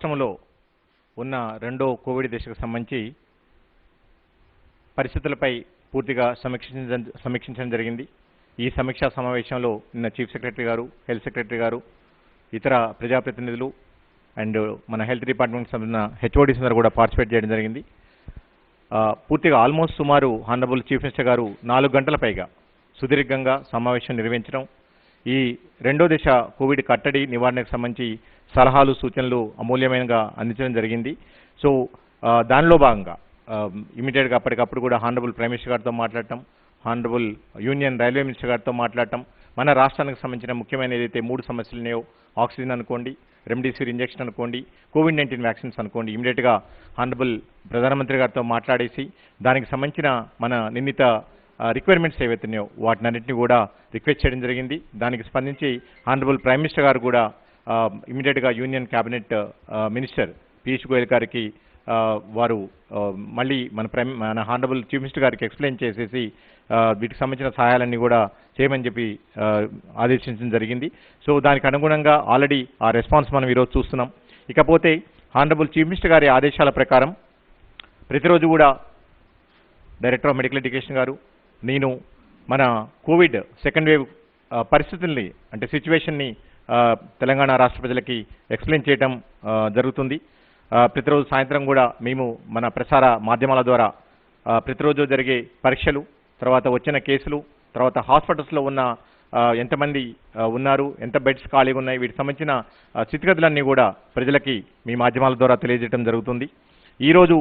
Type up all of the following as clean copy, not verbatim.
రాష్ట్రంలో ఉన్న రెండో కోవిడ్ దశకు సంబంధించి పరిస్థితులపై పూర్తిగా సమీక్షించడం జరిగింది. ఈ సమీక్షా సమావేశంలో నిన్న చీఫ్ సెక్రటరీ గారు, హెల్త్ సెక్రటరీ గారు, ఇతర ప్రజాప్రతినిధులు అండ్ మన హెల్త్ డిపార్ట్మెంట్ సంబంధించిన హెచ్ఓడీస్ అందరూ కూడా పార్టిసిపేట్ చేయడం జరిగింది. పూర్తిగా ఆల్మోస్ట్ సుమారు హానరబుల్ చీఫ్ మినిస్టర్ గారు 4 గంటల పైగా సుదీర్ఘంగా సమావేశం నిర్వహించడం, ఈ రెండో దశ కోవిడ్ కట్టడి నివారణకు సంబంధించి సలహాలు సూచనలు అమూల్యమైనగా అందించడం జరిగింది. సో దానిలో భాగంగా ఇమీడియట్గా అప్పటికప్పుడు కూడా హానరబుల్ ప్రైమ్ మినిస్టర్ గారితో మాట్లాడటం, హానరబుల్ యూనియన్ రైల్వే మినిస్టర్ గారితో మాట్లాడటం, మన రాష్ట్రానికి సంబంధించిన ముఖ్యమైన ఏదైతే 3 సమస్యలు ఉన్నాయో, ఆక్సిజన్ అనుకోండి, రెమ్డెసివిర్ ఇంజెక్షన్ అనుకోండి, కోవిడ్-19 వ్యాక్సిన్స్ అనుకోండి, ఇమీడియట్గా హానరబుల్ ప్రధానమంత్రి గారితో మాట్లాడేసి దానికి సంబంధించిన మన నిర్ణీత రిక్వైర్మెంట్స్ ఏవైతున్నాయో వాటినన్నింటినీ కూడా రిక్వెస్ట్ చేయడం జరిగింది. దానికి స్పందించి హానరబుల్ ప్రైమ్ మినిస్టర్ గారు కూడా ఇమీడియట్గా union cabinet minister Piyush Goyal గారికి వారు మళ్ళీ మన హానరబుల్ చీఫ్ మినిస్టర్ గారికి ఎక్స్ప్లెయిన్ చేసేసి వీటికి సంబంధించిన సహాయాలన్నీ కూడా చేయమని చెప్పి ఆదేశించడం జరిగింది. సో దానికి అనుగుణంగా ఆల్రెడీ ఆ రెస్పాన్స్ మనం ఈరోజు చూస్తున్నాం. ఇకపోతే హానరబుల్ చీఫ్ మినిస్టర్ గారి ఆదేశాల ప్రకారం ప్రతిరోజు కూడా డైరెక్టర్ ఆఫ్ మెడికల్ ఎడ్యుకేషన్ గారు, నేను మన కోవిడ్ సెకండ్ వేవ్ పరిస్థితుల్ని అంటే సిచ్యువేషన్ని తెలంగాణ రాష్ట్ర ప్రజలకి ఎక్స్ప్లెయిన్ చేయడం జరుగుతుంది. ప్రతిరోజు సాయంత్రం కూడా మేము మన ప్రసార మాధ్యమాల ద్వారా ప్రతిరోజు జరిగే పరీక్షలు, తర్వాత వచ్చిన కేసులు, తర్వాత హాస్పిటల్స్లో ఉన్న ఎంతమంది ఉన్నారు, ఎంత బెడ్స్ ఖాళీగా ఉన్నాయి, వీటికి సంబంధించిన స్థితిగతులన్నీ కూడా ప్రజలకి మీ మాధ్యమాల ద్వారా తెలియజేయడం జరుగుతుంది. ఈరోజు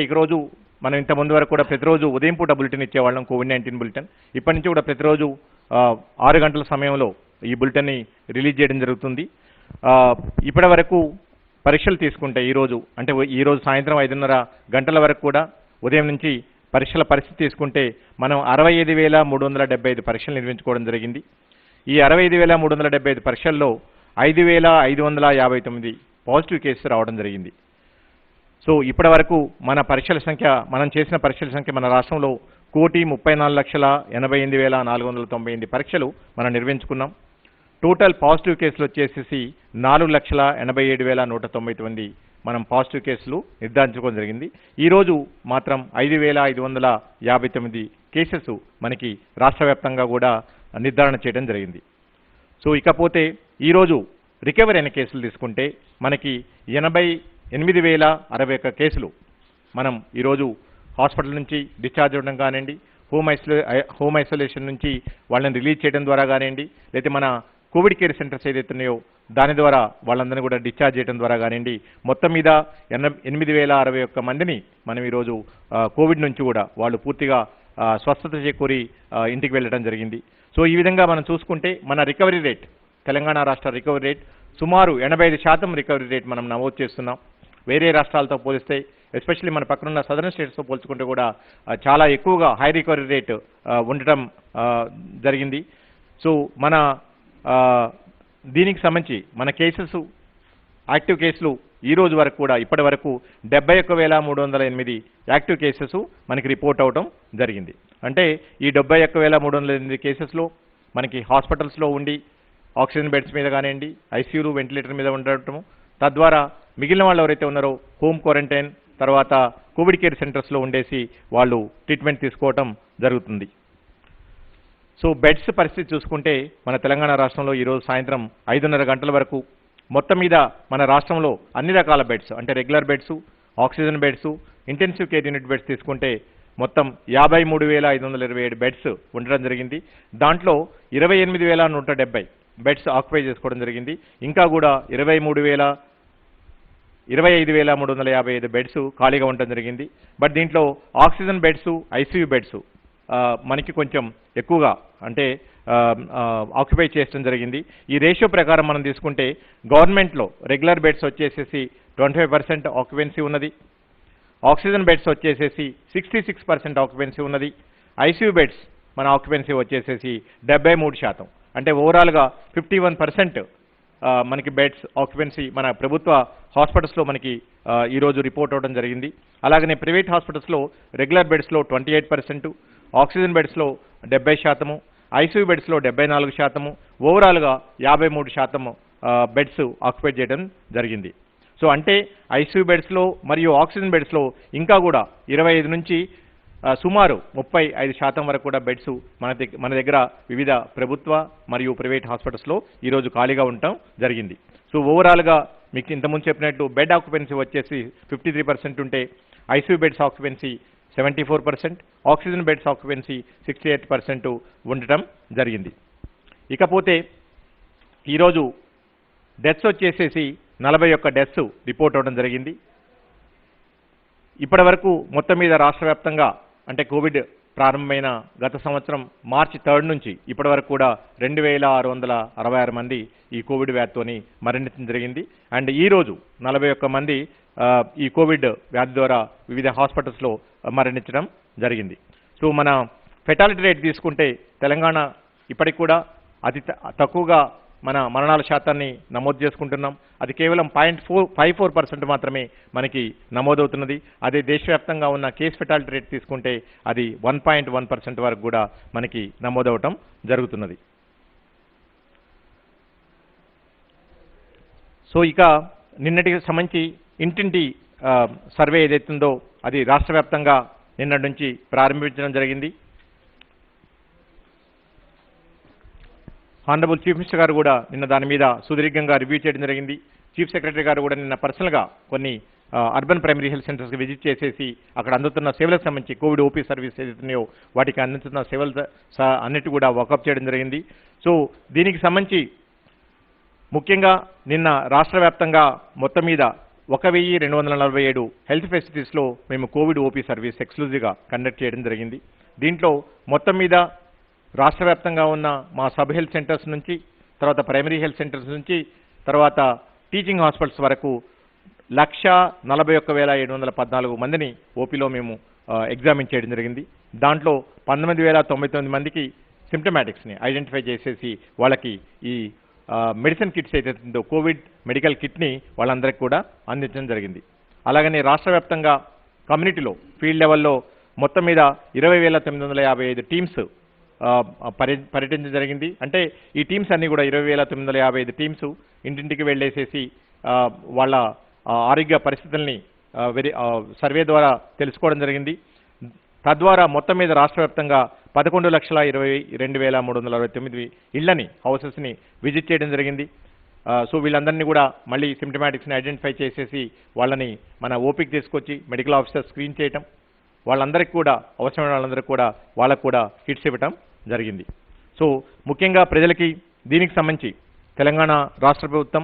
ఈరోజు మనం ఇంతకుముందు వరకు కూడా ప్రతిరోజు ఉదయం పూట బులెటిన్ ఇచ్చేవాళ్ళం, కోవిడ్-19 బులెటిన్. ఇప్పటి నుంచి కూడా ప్రతిరోజు 6 గంటల సమయంలో ఈ బులెటిన్ని రిలీజ్ చేయడం జరుగుతుంది. ఇప్పటి వరకు పరీక్షలు తీసుకుంటే ఈరోజు సాయంత్రం 5:30 గంటల వరకు కూడా ఉదయం నుంచి పరీక్షల పరిస్థితి తీసుకుంటే మనం 65,375 పరీక్షలు నిర్వహించుకోవడం జరిగింది. ఈ 65,375 పరీక్షల్లో 5,559 పాజిటివ్ కేసులు రావడం జరిగింది. సో ఇప్పటి వరకు మనం చేసిన పరీక్షల సంఖ్య మన రాష్ట్రంలో 1,34,88,498 పరీక్షలు మనం నిర్వహించుకున్నాం. టోటల్ పాజిటివ్ కేసులు వచ్చేసి 4,87,199 మనం పాజిటివ్ కేసులు నిర్ధారించుకోవడం జరిగింది. ఈరోజు మాత్రం 5,559 కేసెస్ మనకి రాష్ట్ర వ్యాప్తంగా కూడా నిర్ధారణ చేయడం జరిగింది. సో ఇకపోతే ఈరోజు రికవరీ అయిన కేసులు తీసుకుంటే మనకి 88,061 కేసులు మనం ఈరోజు హాస్పిటల్ నుంచి డిశ్చార్జ్ అవ్వడం కానివ్వండి, హోమ్ ఐసోలేషన్ నుంచి వాళ్ళని రిలీజ్ చేయడం ద్వారా కానివ్వండి, లేకపోతే మన కోవిడ్ కేర్ సెంటర్స్ ఏదైతున్నాయో దాని ద్వారా వాళ్ళందరినీ కూడా డిశ్చార్జ్ చేయడం ద్వారా కానివ్వండి, మొత్తం మీద 8,061 మందిని మనం ఈరోజు కోవిడ్ నుంచి కూడా వాళ్ళు పూర్తిగా స్వస్థత చేకూరి ఇంటికి వెళ్ళడం జరిగింది. సో ఈ విధంగా మనం చూసుకుంటే మన రికవరీ రేట్, తెలంగాణ రాష్ట్ర రికవరీ రేట్ సుమారు 85% రికవరీ రేట్ మనం నమోదు చేస్తున్నాం. వేరే రాష్ట్రాలతో పోలిస్తే, ఎస్పెషల్లీ మన పక్కనున్న సదరన్ స్టేట్స్తో పోల్చుకుంటే కూడా చాలా ఎక్కువగా హై రికవరీ రేట్ ఉండటం జరిగింది. సో మన దీనికి సంబంధించి మన యాక్టివ్ కేసులు ఈ రోజు వరకు కూడా ఇప్పటి వరకు 71,308 యాక్టివ్ కేసెస్ మనకి రిపోర్ట్ అవడం జరిగింది. అంటే ఈ 71,308 కేసెస్లో మనకి హాస్పిటల్స్లో ఉండి ఆక్సిజన్ బెడ్స్ మీద కానివ్వండి, ఐసీయూలు, వెంటిలేటర్ మీద ఉండటము, తద్వారా మిగిలిన వాళ్ళు ఎవరైతే ఉన్నారో హోమ్ క్వారంటైన్, తర్వాత కోవిడ్ కేర్ సెంటర్స్లో ఉండేసి వాళ్ళు ట్రీట్మెంట్ తీసుకోవటం జరుగుతుంది. సో బెడ్స్ పరిస్థితి చూసుకుంటే మన తెలంగాణ రాష్ట్రంలో ఈరోజు సాయంత్రం 5:30 గంటల వరకు మొత్తం మీద మన రాష్ట్రంలో అన్ని రకాల బెడ్స్ అంటే regular beds, oxygen beds, intensive care unit beds తీసుకుంటే మొత్తం 53,527 బెడ్స్ ఉండడం జరిగింది. దాంట్లో 28,170 బెడ్స్ ఆక్యుపై చేసుకోవడం జరిగింది. ఇంకా కూడా 25,355 బెడ్స్ ఖాళీగా ఉండడం జరిగింది. బట్ దీంట్లో ఆక్సిజన్ బెడ్స్, ఐసీయూ బెడ్స్ మనకి కొంచెం ఎక్కువగా అంటే ఆక్యుపై చేయడం జరిగింది. ఈ రేషియో ప్రకారం మనం తీసుకుంటే గవర్నమెంట్లో రెగ్యులర్ బెడ్స్ వచ్చేసేసి 25% ఆక్యుపెన్సీ ఉన్నది, ఆక్సిజన్ బెడ్స్ వచ్చేసేసి 66% ఆక్యుపెన్సీ ఉన్నది, ఐసీయూ బెడ్స్ మన ఆక్యుపెన్సీ వచ్చేసేసి 73%. అంటే ఓవరాల్గా 51% మనకి బెడ్స్ ఆక్యుపెన్సీ మన ప్రభుత్వ హాస్పిటల్స్లో మనకి ఈరోజు రిపోర్ట్ అవ్వడం జరిగింది. అలాగనే ప్రైవేట్ హాస్పిటల్స్లో రెగ్యులర్ బెడ్స్లో 28%, ఆక్సిజన్ బెడ్స్లో 70%, ఐసీయూ బెడ్స్లో 74%, ఓవరాల్గా 53% బెడ్స్ ఆక్యుపై చేయడం జరిగింది. సో అంటే ఐసీయూ బెడ్స్లో మరియు ఆక్సిజన్ బెడ్స్లో ఇంకా కూడా 25 నుంచి సుమారు 35% వరకు కూడా బెడ్స్ మన దగ్గర వివిధ ప్రభుత్వ మరియు ప్రైవేట్ హాస్పిటల్స్లో ఈరోజు ఖాళీగా ఉండటం జరిగింది. సో ఓవరాల్గా మీకు ఇంతకుముందు చెప్పినట్టు బెడ్ ఆక్యుపెన్సీ వచ్చేసి 53% ఉంటే ICU beds occupancy 74%, oxygen beds occupancy 68% ఉండటం జరిగింది. ఇకపోతే ఈరోజు డెత్స్ వచ్చేసేసి 41 డెత్స్ రిపోర్ట్ అవ్వడం జరిగింది. ఇప్పటి వరకు మొత్తం మీద రాష్ట్ర వ్యాప్తంగా అంటే కోవిడ్ ప్రారంభమైన గత సంవత్సరం మార్చి 3 నుంచి ఇప్పటి వరకు కూడా 2666 మంది ఈ కోవిడ్ వ్యాధితోని మరణించడం జరిగింది. అండ్ ఈరోజు 41 మంది ఈ కోవిడ్ వ్యాధి ద్వారా వివిధ హాస్పిటల్స్లో మరణించడం జరిగింది. సో మన ఫెటాలిటీ రేట్ తీసుకుంటే తెలంగాణ ఇప్పటికి కూడా అతి తక్కువగా మన మరణాల శాతాన్ని నమోదు చేసుకుంటున్నాం. అది కేవలం 0.54% మాత్రమే మనకి నమోదవుతున్నది. అదే దేశవ్యాప్తంగా ఉన్న కేస్ ఫెటాలిటీ రేట్ తీసుకుంటే అది 1.1% వరకు కూడా మనకి నమోదవటం జరుగుతున్నది. సో ఇక నిన్నటికి సంబంధించి ఇంటింటి సర్వే ఏదైతుందో అది రాష్ట్ర వ్యాప్తంగా నిన్నటి నుంచి ప్రారంభించడం జరిగింది. హానరబుల్ చీఫ్ మినిస్టర్ గారు కూడా నిన్న దాని మీద సుదీర్ఘంగా రివ్యూ చేయడం జరిగింది. చీఫ్ సెక్రటరీ గారు కూడా నిన్న పర్సనల్గా కొన్ని అర్బన్ ప్రైమరీ హెల్త్ సెంటర్స్కి విజిట్ చేసేసి అక్కడ అందుతున్న సేవలకు సంబంధించి కోవిడ్ ఓపీ సర్వీస్ ఏదైతున్నాయో వాటికి అందుతున్న సేవలు అన్నిటి కూడా వాకప్ చేయడం జరిగింది. సో దీనికి సంబంధించి ముఖ్యంగా నిన్న రాష్ట్ర వ్యాప్తంగా మొత్తం మీద 1247 హెల్త్ ఫెసిలిటీస్లో మేము కోవిడ్ ఓపీ సర్వీస్ ఎక్స్క్లూజివ్గా కండక్ట్ చేయడం జరిగింది. దీంట్లో మొత్తం మీద రాష్ట్ర వ్యాప్తంగా ఉన్న మా సబ్ హెల్త్ సెంటర్స్ నుంచి తర్వాత ప్రైమరీ హెల్త్ సెంటర్స్ నుంచి తర్వాత టీచింగ్ హాస్పిటల్స్ వరకు 141,714 మందిని ఓపీలో మేము ఎగ్జామిన్ చేయడం జరిగింది. దాంట్లో 19,099 మందికి సిమ్టమాటిక్స్ని ఐడెంటిఫై చేసేసి వాళ్ళకి ఈ మెడిసిన్ కిట్స్ ఏదైతుందో కోవిడ్ మెడికల్ కిట్ని వాళ్ళందరికీ కూడా అందించడం జరిగింది. అలాగనే రాష్ట్ర వ్యాప్తంగా కమ్యూనిటీలో ఫీల్డ్ లెవెల్లో మొత్తం మీద 20,955 టీమ్స్ పర్యటించడం జరిగింది. అంటే ఈ టీమ్స్ అన్నీ కూడా 20,955 టీమ్స్ ఇంటింటికి వెళ్ళేసేసి వాళ్ళ ఆరోగ్య పరిస్థితుల్ని సర్వే ద్వారా తెలుసుకోవడం జరిగింది. తద్వారా మొత్తం మీద రాష్ట్ర వ్యాప్తంగా 11,22,369 ఇళ్లని హౌసెస్ని విజిట్ చేయడం జరిగింది. సో వీళ్ళందరినీ కూడా మళ్ళీ సిమ్టమాటిక్స్ని ఐడెంటిఫై చేసేసి వాళ్ళని మన ఓపీకి తీసుకొచ్చి మెడికల్ ఆఫీసర్ స్క్రీన్ చేయటం, వాళ్ళందరికీ కూడా అవసరమైన వాళ్ళందరికీ కూడా వాళ్ళకు కూడా కిట్స్ ఇవ్వటం జరిగింది. సో ముఖ్యంగా ప్రజలకి దీనికి సంబంధించి తెలంగాణ రాష్ట్ర ప్రభుత్వం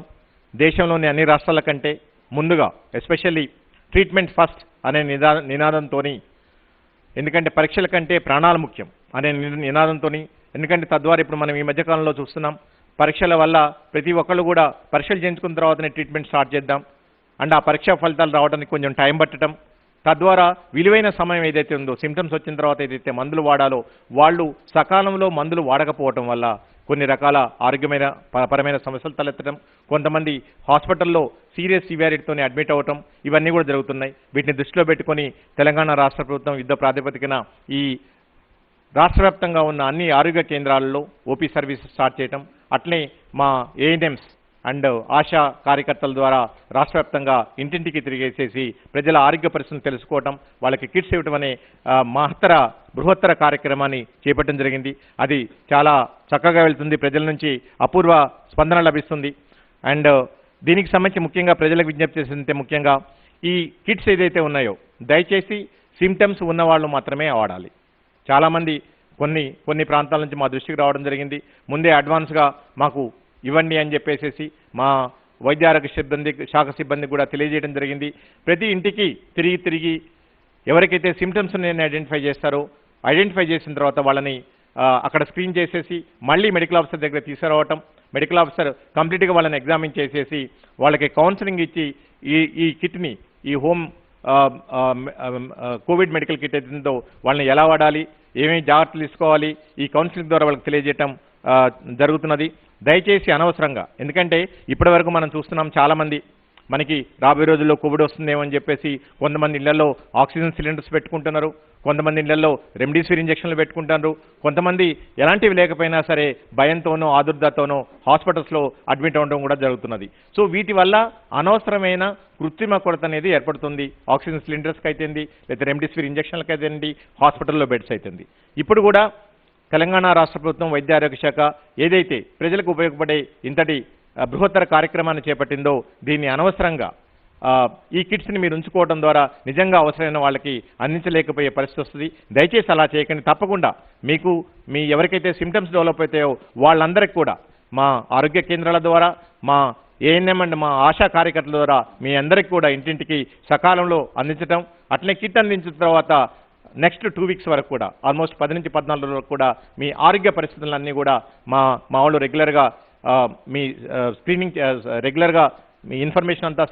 దేశంలోని అన్ని రాష్ట్రాల కంటే ముందుగా ఎస్పెషల్లీ ట్రీట్మెంట్ ఫస్ట్ అనే నినాదంతో, ఎందుకంటే పరీక్షల కంటే ప్రాణాలు ముఖ్యం అనే నినాదంతో, ఎందుకంటే తద్వారా ఇప్పుడు మనం ఈ మధ్యకాలంలో చూస్తున్నాం పరీక్షల వల్ల ప్రతి ఒక్కళ్ళు కూడా పరీక్షలు చేయించుకున్న తర్వాతనే ట్రీట్మెంట్ స్టార్ట్ చేద్దాం అండ్ ఆ పరీక్షా ఫలితాలు రావడానికి కొంచెం టైం పట్టడం, తద్వారా విలువైన సమయం ఏదైతే ఉందో సిమ్టమ్స్ వచ్చిన తర్వాత ఏదైతే మందులు వాడాలో వాళ్ళు సకాలంలో మందులు వాడకపోవటం వల్ల కొన్ని రకాల పరమైన సమస్యలు తలెత్తడం, కొంతమంది హాస్పిటల్లో సీరియస్ సివియారిటీతోనే అడ్మిట్ అవ్వటం, ఇవన్నీ కూడా జరుగుతున్నాయి. వీటిని దృష్టిలో పెట్టుకొని తెలంగాణ రాష్ట్ర ప్రభుత్వం యుద్ధ ప్రాతిపదికన ఈ రాష్ట్ర వ్యాప్తంగా ఉన్న అన్ని ఆరోగ్య కేంద్రాలలో ఓపీ సర్వీసెస్ స్టార్ట్ చేయటం, అట్లే మా ఏఎన్ఎంస్ అండ్ ఆశా కార్యకర్తల ద్వారా రాష్ట్ర వ్యాప్తంగా ఇంటింటికి తిరిగేసేసి ప్రజల ఆరోగ్య పరిస్థితులను తెలుసుకోవటం, వాళ్ళకి కిట్స్ ఇవ్వటం అనే బృహత్తర కార్యక్రమాన్ని చేపట్టడం జరిగింది. అది చాలా చక్కగా వెళ్తుంది, ప్రజల నుంచి అపూర్వ స్పందన లభిస్తుంది. అండ్ దీనికి సంబంధించి ముఖ్యంగా ప్రజలకు విజ్ఞప్తి చేసిందంటే ముఖ్యంగా ఈ కిట్స్ ఏదైతే ఉన్నాయో దయచేసి సిమ్టమ్స్ ఉన్నవాళ్ళు మాత్రమే వాడాలి. చాలామంది కొన్ని ప్రాంతాల నుంచి మా దృష్టికి రావడం జరిగింది, ముందే అడ్వాన్స్గా మాకు ఇవ్వండి అని చెప్పేసి మా వైద్య ఆరోగ్య శాఖ సిబ్బంది కూడా తెలియజేయడం జరిగింది. ప్రతి ఇంటికి తిరిగి ఎవరికైతే సిమ్టమ్స్ ఐడెంటిఫై చేస్తారో ఐడెంటిఫై చేసిన తర్వాత వాళ్ళని అక్కడ స్క్రీన్ చేసేసి మళ్ళీ మెడికల్ ఆఫీసర్ దగ్గర తీసుకురావటం, మెడికల్ ఆఫీసర్ కంప్లీట్గా వాళ్ళని ఎగ్జామిన్ చేసేసి వాళ్ళకి కౌన్సిలింగ్ ఇచ్చి ఈ కిట్ని ఈ హోమ్ కోవిడ్ మెడికల్ కిట్ ఏదో వాళ్ళని ఎలా వాడాలి, ఏమేమి జాగ్రత్తలు తీసుకోవాలి ఈ కౌన్సిలింగ్ ద్వారా వాళ్ళకి తెలియజేయటం జరుగుతున్నది. దయచేసి అనవసరంగా, ఎందుకంటే ఇప్పటి వరకు మనం చూస్తున్నాం చాలామంది మనకి రాబోయే రోజుల్లో కోవిడ్ వస్తుందేమో అని చెప్పేసి కొంతమంది ఇళ్లలో ఆక్సిజన్ సిలిండర్స్ పెట్టుకుంటున్నారు, కొంతమంది ఇళ్లలో రెమ్డెసివిర్ ఇంజక్షన్లు పెట్టుకుంటారు, కొంతమంది ఎలాంటివి లేకపోయినా సరే భయంతోనో ఆదుర్దాతోనో హాస్పిటల్స్లో అడ్మిట్ అవ్వడం కూడా జరుగుతున్నది. సో వీటి వల్ల అనవసరమైన కృత్రిమ కొరత అనేది ఏర్పడుతుంది. ఆక్సిజన్ సిలిండర్స్కి అయితేంది, లేదా రెమ్డెసివిర్ ఇంజక్షన్లకు అయితేంది, హాస్పిటల్లో బెడ్స్ అయితేంది. ఇప్పుడు కూడా తెలంగాణ రాష్ట్ర ప్రభుత్వం వైద్య ఆరోగ్య శాఖ ఏదైతే ప్రజలకు ఉపయోగపడే ఇంతటి బృహత్తర కార్యక్రమాన్ని చేపట్టిందో దీన్ని అనవసరంగా ఈ కిట్స్ని మీరు ఉంచుకోవడం ద్వారా నిజంగా అవసరమైన వాళ్ళకి అందించలేకపోయే పరిస్థితి వస్తుంది. దయచేసి అలా చేయకండి. తప్పకుండా మీకు మీ ఎవరికైతే సిమ్టమ్స్ డెవలప్ అవుతాయో వాళ్ళందరికీ కూడా మా ఆరోగ్య కేంద్రాల ద్వారా, మా ఏఎన్ఎం అండ్ మా ఆశా కార్యకర్తల ద్వారా మీ అందరికీ కూడా ఇంటింటికి సకాలంలో అందించడం, అట్లనే కిట్ అందించిన తర్వాత నెక్స్ట్ 2 వీక్స్ వరకు కూడా ఆల్మోస్ట్ 10 నుంచి 14 వరకు కూడా మీ ఆరోగ్య పరిస్థితులన్నీ కూడా మా వాళ్ళు రెగ్యులర్గా మీ స్క్రీనింగ్ రెగ్యులర్గా మీ ఇన్ఫర్మేషన్ అంతా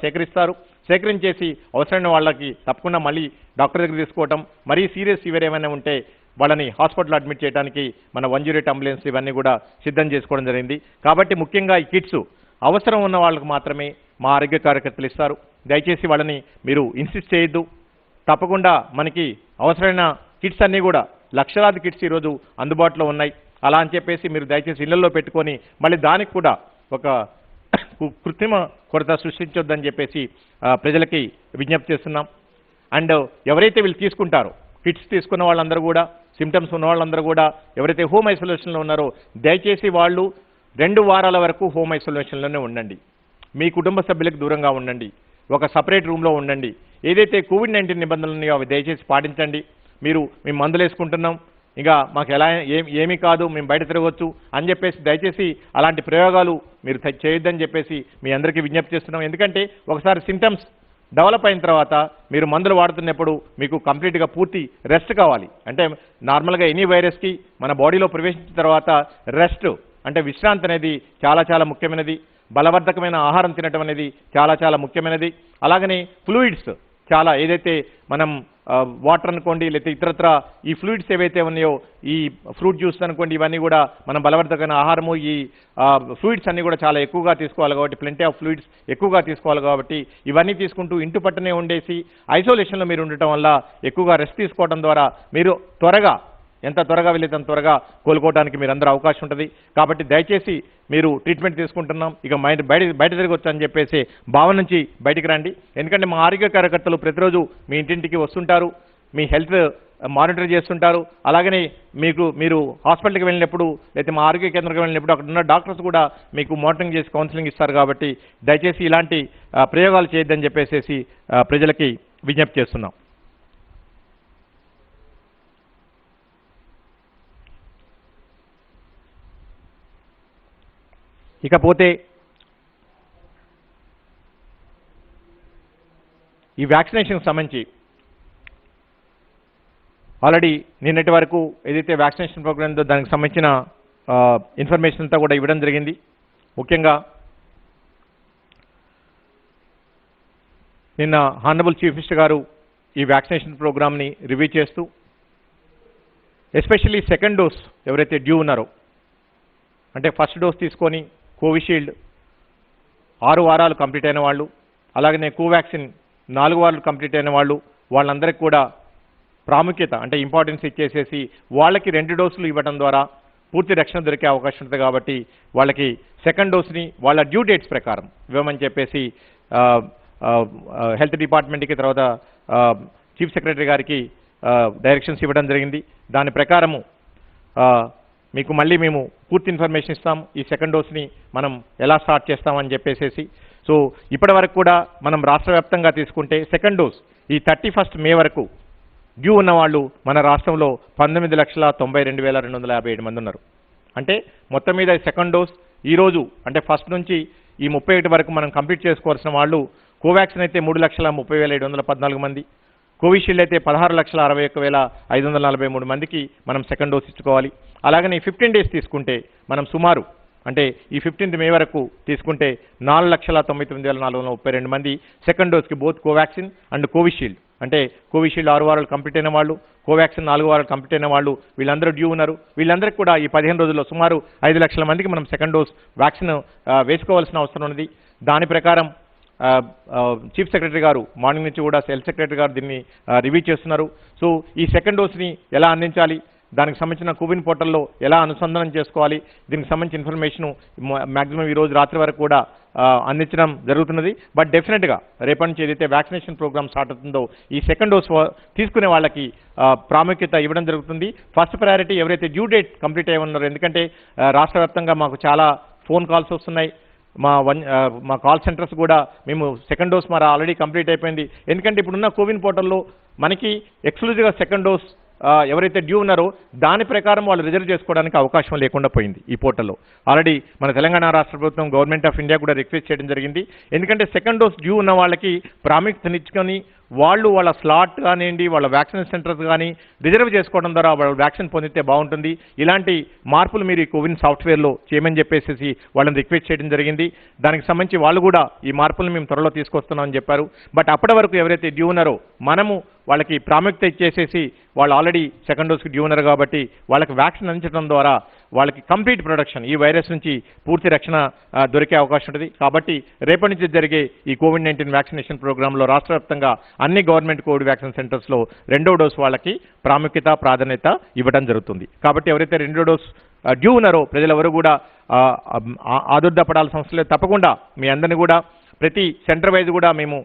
సేకరించేసి అవసరమైన వాళ్ళకి తప్పకుండా మళ్ళీ డాక్టర్ దగ్గర తీసుకోవటం, మరీ సివియర్ ఏమైనా ఉంటే వాళ్ళని హాస్పిటల్ అడ్మిట్ చేయడానికి మన 108 అంబులెన్స్ ఇవన్నీ కూడా సిద్ధం చేసుకోవడం జరిగింది. కాబట్టి ముఖ్యంగా ఈ కిట్స్ అవసరం ఉన్న వాళ్ళకు మాత్రమే మా ఆరోగ్య కార్యకర్తలు ఇస్తారు. దయచేసి వాళ్ళని మీరు ఇన్సిస్ట్ చేయొద్దు. తప్పకుండా మనకి అవసరమైన కిట్స్ అన్నీ కూడా లక్షలాది కిట్స్ ఈరోజు అందుబాటులో ఉన్నాయి. అలా అని చెప్పేసి మీరు దయచేసి ఇళ్లలో పెట్టుకొని మళ్ళీ దానికి కూడా ఒక కృత్రిమ కొరత సృష్టించొద్దని చెప్పేసి ప్రజలకి విజ్ఞప్తి చేస్తున్నాం. అండ్ ఎవరైతే వీళ్ళు తీసుకుంటారో కిట్స్ తీసుకున్న వాళ్ళందరూ కూడా, సిమ్టమ్స్ ఉన్న వాళ్ళందరూ కూడా ఎవరైతే హోమ్ ఐసోలేషన్లో ఉన్నారో దయచేసి వాళ్ళు 2 వారాల వరకు హోమ్ ఐసోలేషన్లోనే ఉండండి. మీ కుటుంబ సభ్యులకు దూరంగా ఉండండి. ఒక సపరేట్ రూమ్లో ఉండండి. ఏదైతే కోవిడ్-19 నిబంధనలు ఉన్నాయో అవి దయచేసి పాటించండి. మేము మందులు వేసుకుంటున్నాం, ఇంకా మాకు ఏమీ కాదు, మేము బయట తిరగవచ్చు అని చెప్పేసి దయచేసి అలాంటి ప్రయోగాలు మీరు చేయొద్దని చెప్పేసి మీ అందరికీ విజ్ఞప్తి చేస్తున్నాం. ఎందుకంటే ఒకసారి సిమ్టమ్స్ డెవలప్ అయిన తర్వాత మీరు మందులు వాడుతున్నప్పుడు మీకు కంప్లీట్గా పూర్తి రెస్ట్ కావాలి. అంటే నార్మల్గా ఎనీ వైరస్కి మన బాడీలో ప్రవేశించిన తర్వాత రెస్ట్ అంటే విశ్రాంతి అనేది చాలా ముఖ్యమైనది. బలవర్ధకమైన ఆహారం తినటం అనేది చాలా ముఖ్యమైనది. అలాగనే ఫ్లూయిడ్స్ చాలా ఏదైతే మనం వాటర్ అనుకోండి, లేకపోతే ఇతరత్ర ఈ ఫ్లూయిడ్స్ ఏవైతే ఉన్నాయో ఈ ఫ్రూట్ జ్యూస్ అనుకోండి, ఇవన్నీ కూడా మనం బలవర్ధకమైన ఆహారము ఈ ఫ్లూయిడ్స్ అన్నీ కూడా చాలా ఎక్కువగా తీసుకోవాలి కాబట్టి, ప్లెంటీ ఆఫ్ ఫ్లూయిడ్స్ ఎక్కువగా తీసుకోవాలి కాబట్టి ఇవన్నీ తీసుకుంటూ ఇంటి పట్టునే ఉండేసి ఐసోలేషన్లో మీరు ఉండటం వల్ల ఎక్కువగా రెస్ట్ తీసుకోవడం ద్వారా మీరు ఎంత త్వరగా వీలైతే అంత త్వరగా కోలుకోవడానికి మీరు అందరూ అవకాశం ఉంటుంది. కాబట్టి దయచేసి మీరు ట్రీట్మెంట్ తీసుకుంటున్నాం ఇక బయట తిరగొచ్చు అని చెప్పేసి భావన నుంచి బయటికి రండి. ఎందుకంటే మా ఆరోగ్య కార్యకర్తలు ప్రతిరోజు మీ ఇంటింటికి వస్తుంటారు, మీ హెల్త్ మానిటర్ చేస్తుంటారు. అలాగనే మీరు హాస్పిటల్కి వెళ్ళినప్పుడు లేకపోతే మా ఆరోగ్య కేంద్రానికి వెళ్ళినప్పుడు అక్కడ ఉన్న డాక్టర్స్ కూడా మీకు మానిటరింగ్ చేసి కౌన్సిలింగ్ ఇస్తారు. కాబట్టి దయచేసి ఇలాంటి ప్రయోగాలు చేయొద్దని చెప్పేసి ప్రజలకి విజ్ఞప్తి చేస్తున్నాం. ఇకపోతే ఈ వ్యాక్సినేషన్కి సంబంధించి ఆల్రెడీ నిన్నటి వరకు ఏదైతే వ్యాక్సినేషన్ ప్రోగ్రామ్ ఉందో దానికి సంబంధించిన ఇన్ఫర్మేషన్ అంతా కూడా ఇవ్వడం జరిగింది. ముఖ్యంగా నిన్న హానరబుల్ చీఫ్ మినిస్టర్ గారు ఈ వ్యాక్సినేషన్ ప్రోగ్రామ్ని రివ్యూ చేస్తూ ఎస్పెషల్లీ సెకండ్ డోస్ ఎవరైతే డ్యూ ఉన్నారో, అంటే ఫస్ట్ డోస్ తీసుకొని కోవిషీల్డ్ 6 వారాలు కంప్లీట్ అయిన వాళ్ళు, అలాగనే కోవాక్సిన్ 4 వారాలు కంప్లీట్ అయిన వాళ్ళందరికీ కూడా ప్రాముఖ్యత అంటే ఇంపార్టెన్స్ ఇచ్చేసేసి వాళ్ళకి 2 డోసులు ఇవ్వడం ద్వారా పూర్తి రక్షణ దొరికే అవకాశం ఉంటుంది. కాబట్టి వాళ్ళకి సెకండ్ డోస్ని వాళ్ళ డ్యూ డేట్స్ ప్రకారం ఇవ్వమని చెప్పేసి హెల్త్ డిపార్ట్మెంట్కి తర్వాత చీఫ్ సెక్రటరీ గారికి డైరెక్షన్స్ ఇవ్వడం జరిగింది. దాని ప్రకారము మీకు మళ్ళీ మేము పూర్తి ఇన్ఫర్మేషన్ ఇస్తాం. ఈ సెకండ్ డోస్ని మనం ఎలా స్టార్ట్ చేస్తామని చెప్పేసి. సో ఇప్పటి వరకు కూడా మనం రాష్ట్ర వ్యాప్తంగా తీసుకుంటే సెకండ్ డోస్ ఈ 31 మే వరకు డ్యూ ఉన్నవాళ్ళు మన రాష్ట్రంలో 19,92,257 మంది ఉన్నారు. అంటే మొత్తం మీద సెకండ్ డోస్ ఈరోజు అంటే ఫస్ట్ నుంచి ఈ 31 వరకు మనం కంప్లీట్ చేసుకోవాల్సిన వాళ్ళు కోవాక్సిన్ అయితే 3,30,714 మంది, కోవిషీల్డ్ అయితే 16,61,543 మందికి మనం సెకండ్ డోస్ ఇచ్చుకోవాలి. అలాగనే 15 డేస్ తీసుకుంటే మనం సుమారు అంటే ఈ 15th మే వరకు తీసుకుంటే 4,99,432 మంది సెకండ్ డోస్కి బోత్ కోవాక్సిన్ అండ్ కోవిషీల్డ్ అంటే కోవిషీల్డ్ 6 వారాలు కంప్లీట్ అయిన వాళ్ళు, కోవాక్సిన్ 4 వారాలు కంప్లీట్ అయిన వాళ్ళు వీళ్ళందరూ డ్యూ ఉన్నారు. వీళ్ళందరికీ కూడా ఈ 15 రోజుల్లో సుమారు 5 లక్షల మందికి మనం సెకండ్ డోస్ వ్యాక్సిన్ వేసుకోవాల్సిన అవసరం ఉన్నది. దాని ప్రకారం చీఫ్ సెక్రటరీ గారు మార్నింగ్ నుంచి కూడా హెల్త్ సెక్రటరీ గారు దీన్ని రివ్యూ చేస్తున్నారు. సో ఈ సెకండ్ డోస్ని ఎలా అందించాలి, దానికి సంబంధించిన కోవిన్ పోర్టల్లో ఎలా అనుసంధానం చేసుకోవాలి, దీనికి సంబంధించిన ఇన్ఫర్మేషన్ మ్యాక్సిమం ఈ రోజు రాత్రి వరకు కూడా అందించడం జరుగుతున్నది. బట్ డెఫినెట్గా రేపటి నుంచి ఏదైతే వ్యాక్సినేషన్ ప్రోగ్రామ్ స్టార్ట్ అవుతుందో ఈ సెకండ్ డోస్ తీసుకునే వాళ్ళకి ప్రాముఖ్యత ఇవ్వడం జరుగుతుంది. ఫస్ట్ ప్రయారిటీ ఎవరైతే డ్యూ డేట్ కంప్లీట్ అయి ఉన్నారో, ఎందుకంటే రాష్ట్ర వ్యాప్తంగా మాకు చాలా ఫోన్ కాల్స్ వస్తున్నాయి. మా కాల్ సెంటర్స్ కూడా మేము సెకండ్ డోస్ మరి ఆల్రెడీ కంప్లీట్ అయిపోయింది, ఎందుకంటే ఇప్పుడున్న కోవిన్ పోర్టల్లో మనకి ఎక్స్క్లూజివ్గా సెకండ్ డోస్ ఎవరైతే డ్యూ ఉన్నారో దాని ప్రకారం వాళ్ళు రిజర్వ్ చేసుకోవడానికి అవకాశం లేకుండా పోయింది ఈ పోర్టల్లో. ఆల్రెడీ మన తెలంగాణ రాష్ట్ర ప్రభుత్వం గవర్నమెంట్ ఆఫ్ ఇండియా కూడా రిక్వెస్ట్ చేయడం జరిగింది, ఎందుకంటే సెకండ్ డోస్ డ్యూ ఉన్న వాళ్ళకి ప్రాముఖ్యతనిచ్చుకొని వాళ్ళు వాళ్ళ స్లాట్ కానివ్వండి, వాళ్ళ వ్యాక్సిన్ సెంటర్స్ కానీ రిజర్వ్ చేసుకోవడం ద్వారా వాళ్ళు వ్యాక్సిన్ పొందితే బాగుంటుంది. ఇలాంటి మార్పులు మీరు ఈ కోవిన్ సాఫ్ట్వేర్లో చేయమని చెప్పేసి వాళ్ళని రిక్వెస్ట్ చేయడం జరిగింది. దానికి సంబంధించి వాళ్ళు కూడా ఈ మార్పులను మేము త్వరలో తీసుకొస్తున్నామని చెప్పారు. బట్ అప్పటి వరకు ఎవరైతే డ్యూ ఉన్నారో మనము వాళ్ళకి ప్రాముఖ్యత ఇచ్చేసేసి వాళ్ళు ఆల్రెడీ సెకండ్ డోస్కి డ్యూ ఉన్నారు కాబట్టి వాళ్ళకి వ్యాక్సిన్ అందించడం ద్వారా వాళ్ళకి కంప్లీట్ ప్రొటెక్షన్, ఈ వైరస్ నుంచి పూర్తి రక్షణ దొరికే అవకాశం ఉంటుంది. కాబట్టి రేపటి నుంచి జరిగే ఈ కోవిడ్-19 వ్యాక్సినేషన్ ప్రోగ్రాంలో రాష్ట్ర వ్యాప్తంగా అన్ని గవర్నమెంట్ కోవిడ్ వ్యాక్సిన్ సెంటర్స్లో రెండో డోస్ వాళ్ళకి ప్రాధాన్యత ఇవ్వడం జరుగుతుంది. కాబట్టి ఎవరైతే రెండో డోస్ డ్యూ ఉన్నారో ప్రజలెవరూ కూడా ఆదుర్దపడాల్సిన అవసరం లేదు. తప్పకుండా మీ అందరినీ కూడా ప్రతి సెంటర్ వైజ్ కూడా మేము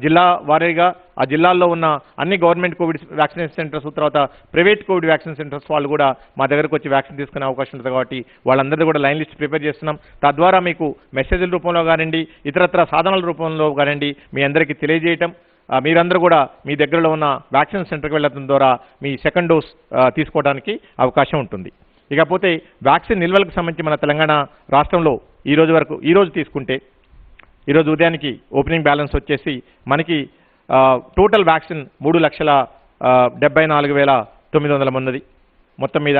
జిల్లా వారీగా ఆ జిల్లాల్లో ఉన్న అన్ని గవర్నమెంట్ కోవిడ్ వ్యాక్సినేషన్ సెంటర్స్, తర్వాత ప్రైవేట్ కోవిడ్ వ్యాక్సిన్ సెంటర్స్ వాళ్ళు కూడా మా దగ్గరకు వచ్చి వ్యాక్సిన్ తీసుకునే అవకాశం ఉంటుంది. కాబట్టి వాళ్ళందరూ కూడా లైన్ లిస్ట్ ప్రిపేర్ చేస్తున్నాం. తద్వారా మీకు మెసేజ్ల రూపంలో కానివ్వండి, ఇతరత్ర సాధనాల రూపంలో కానివ్వండి మీ అందరికీ తెలియజేయటం, మీరందరూ కూడా మీ దగ్గరలో ఉన్న వ్యాక్సిన్ సెంటర్కి వెళ్ళడం ద్వారా మీ సెకండ్ డోస్ తీసుకోవడానికి అవకాశం ఉంటుంది. ఇకపోతే వ్యాక్సిన్ నిల్వలకు సంబంధించి మన తెలంగాణ రాష్ట్రంలో ఈరోజు తీసుకుంటే ఈరోజు ఉదయానికి ఓపెనింగ్ బ్యాలెన్స్ వచ్చేసి మనకి టోటల్ వ్యాక్సిన్ 3,74,900 ఉన్నది మొత్తం మీద.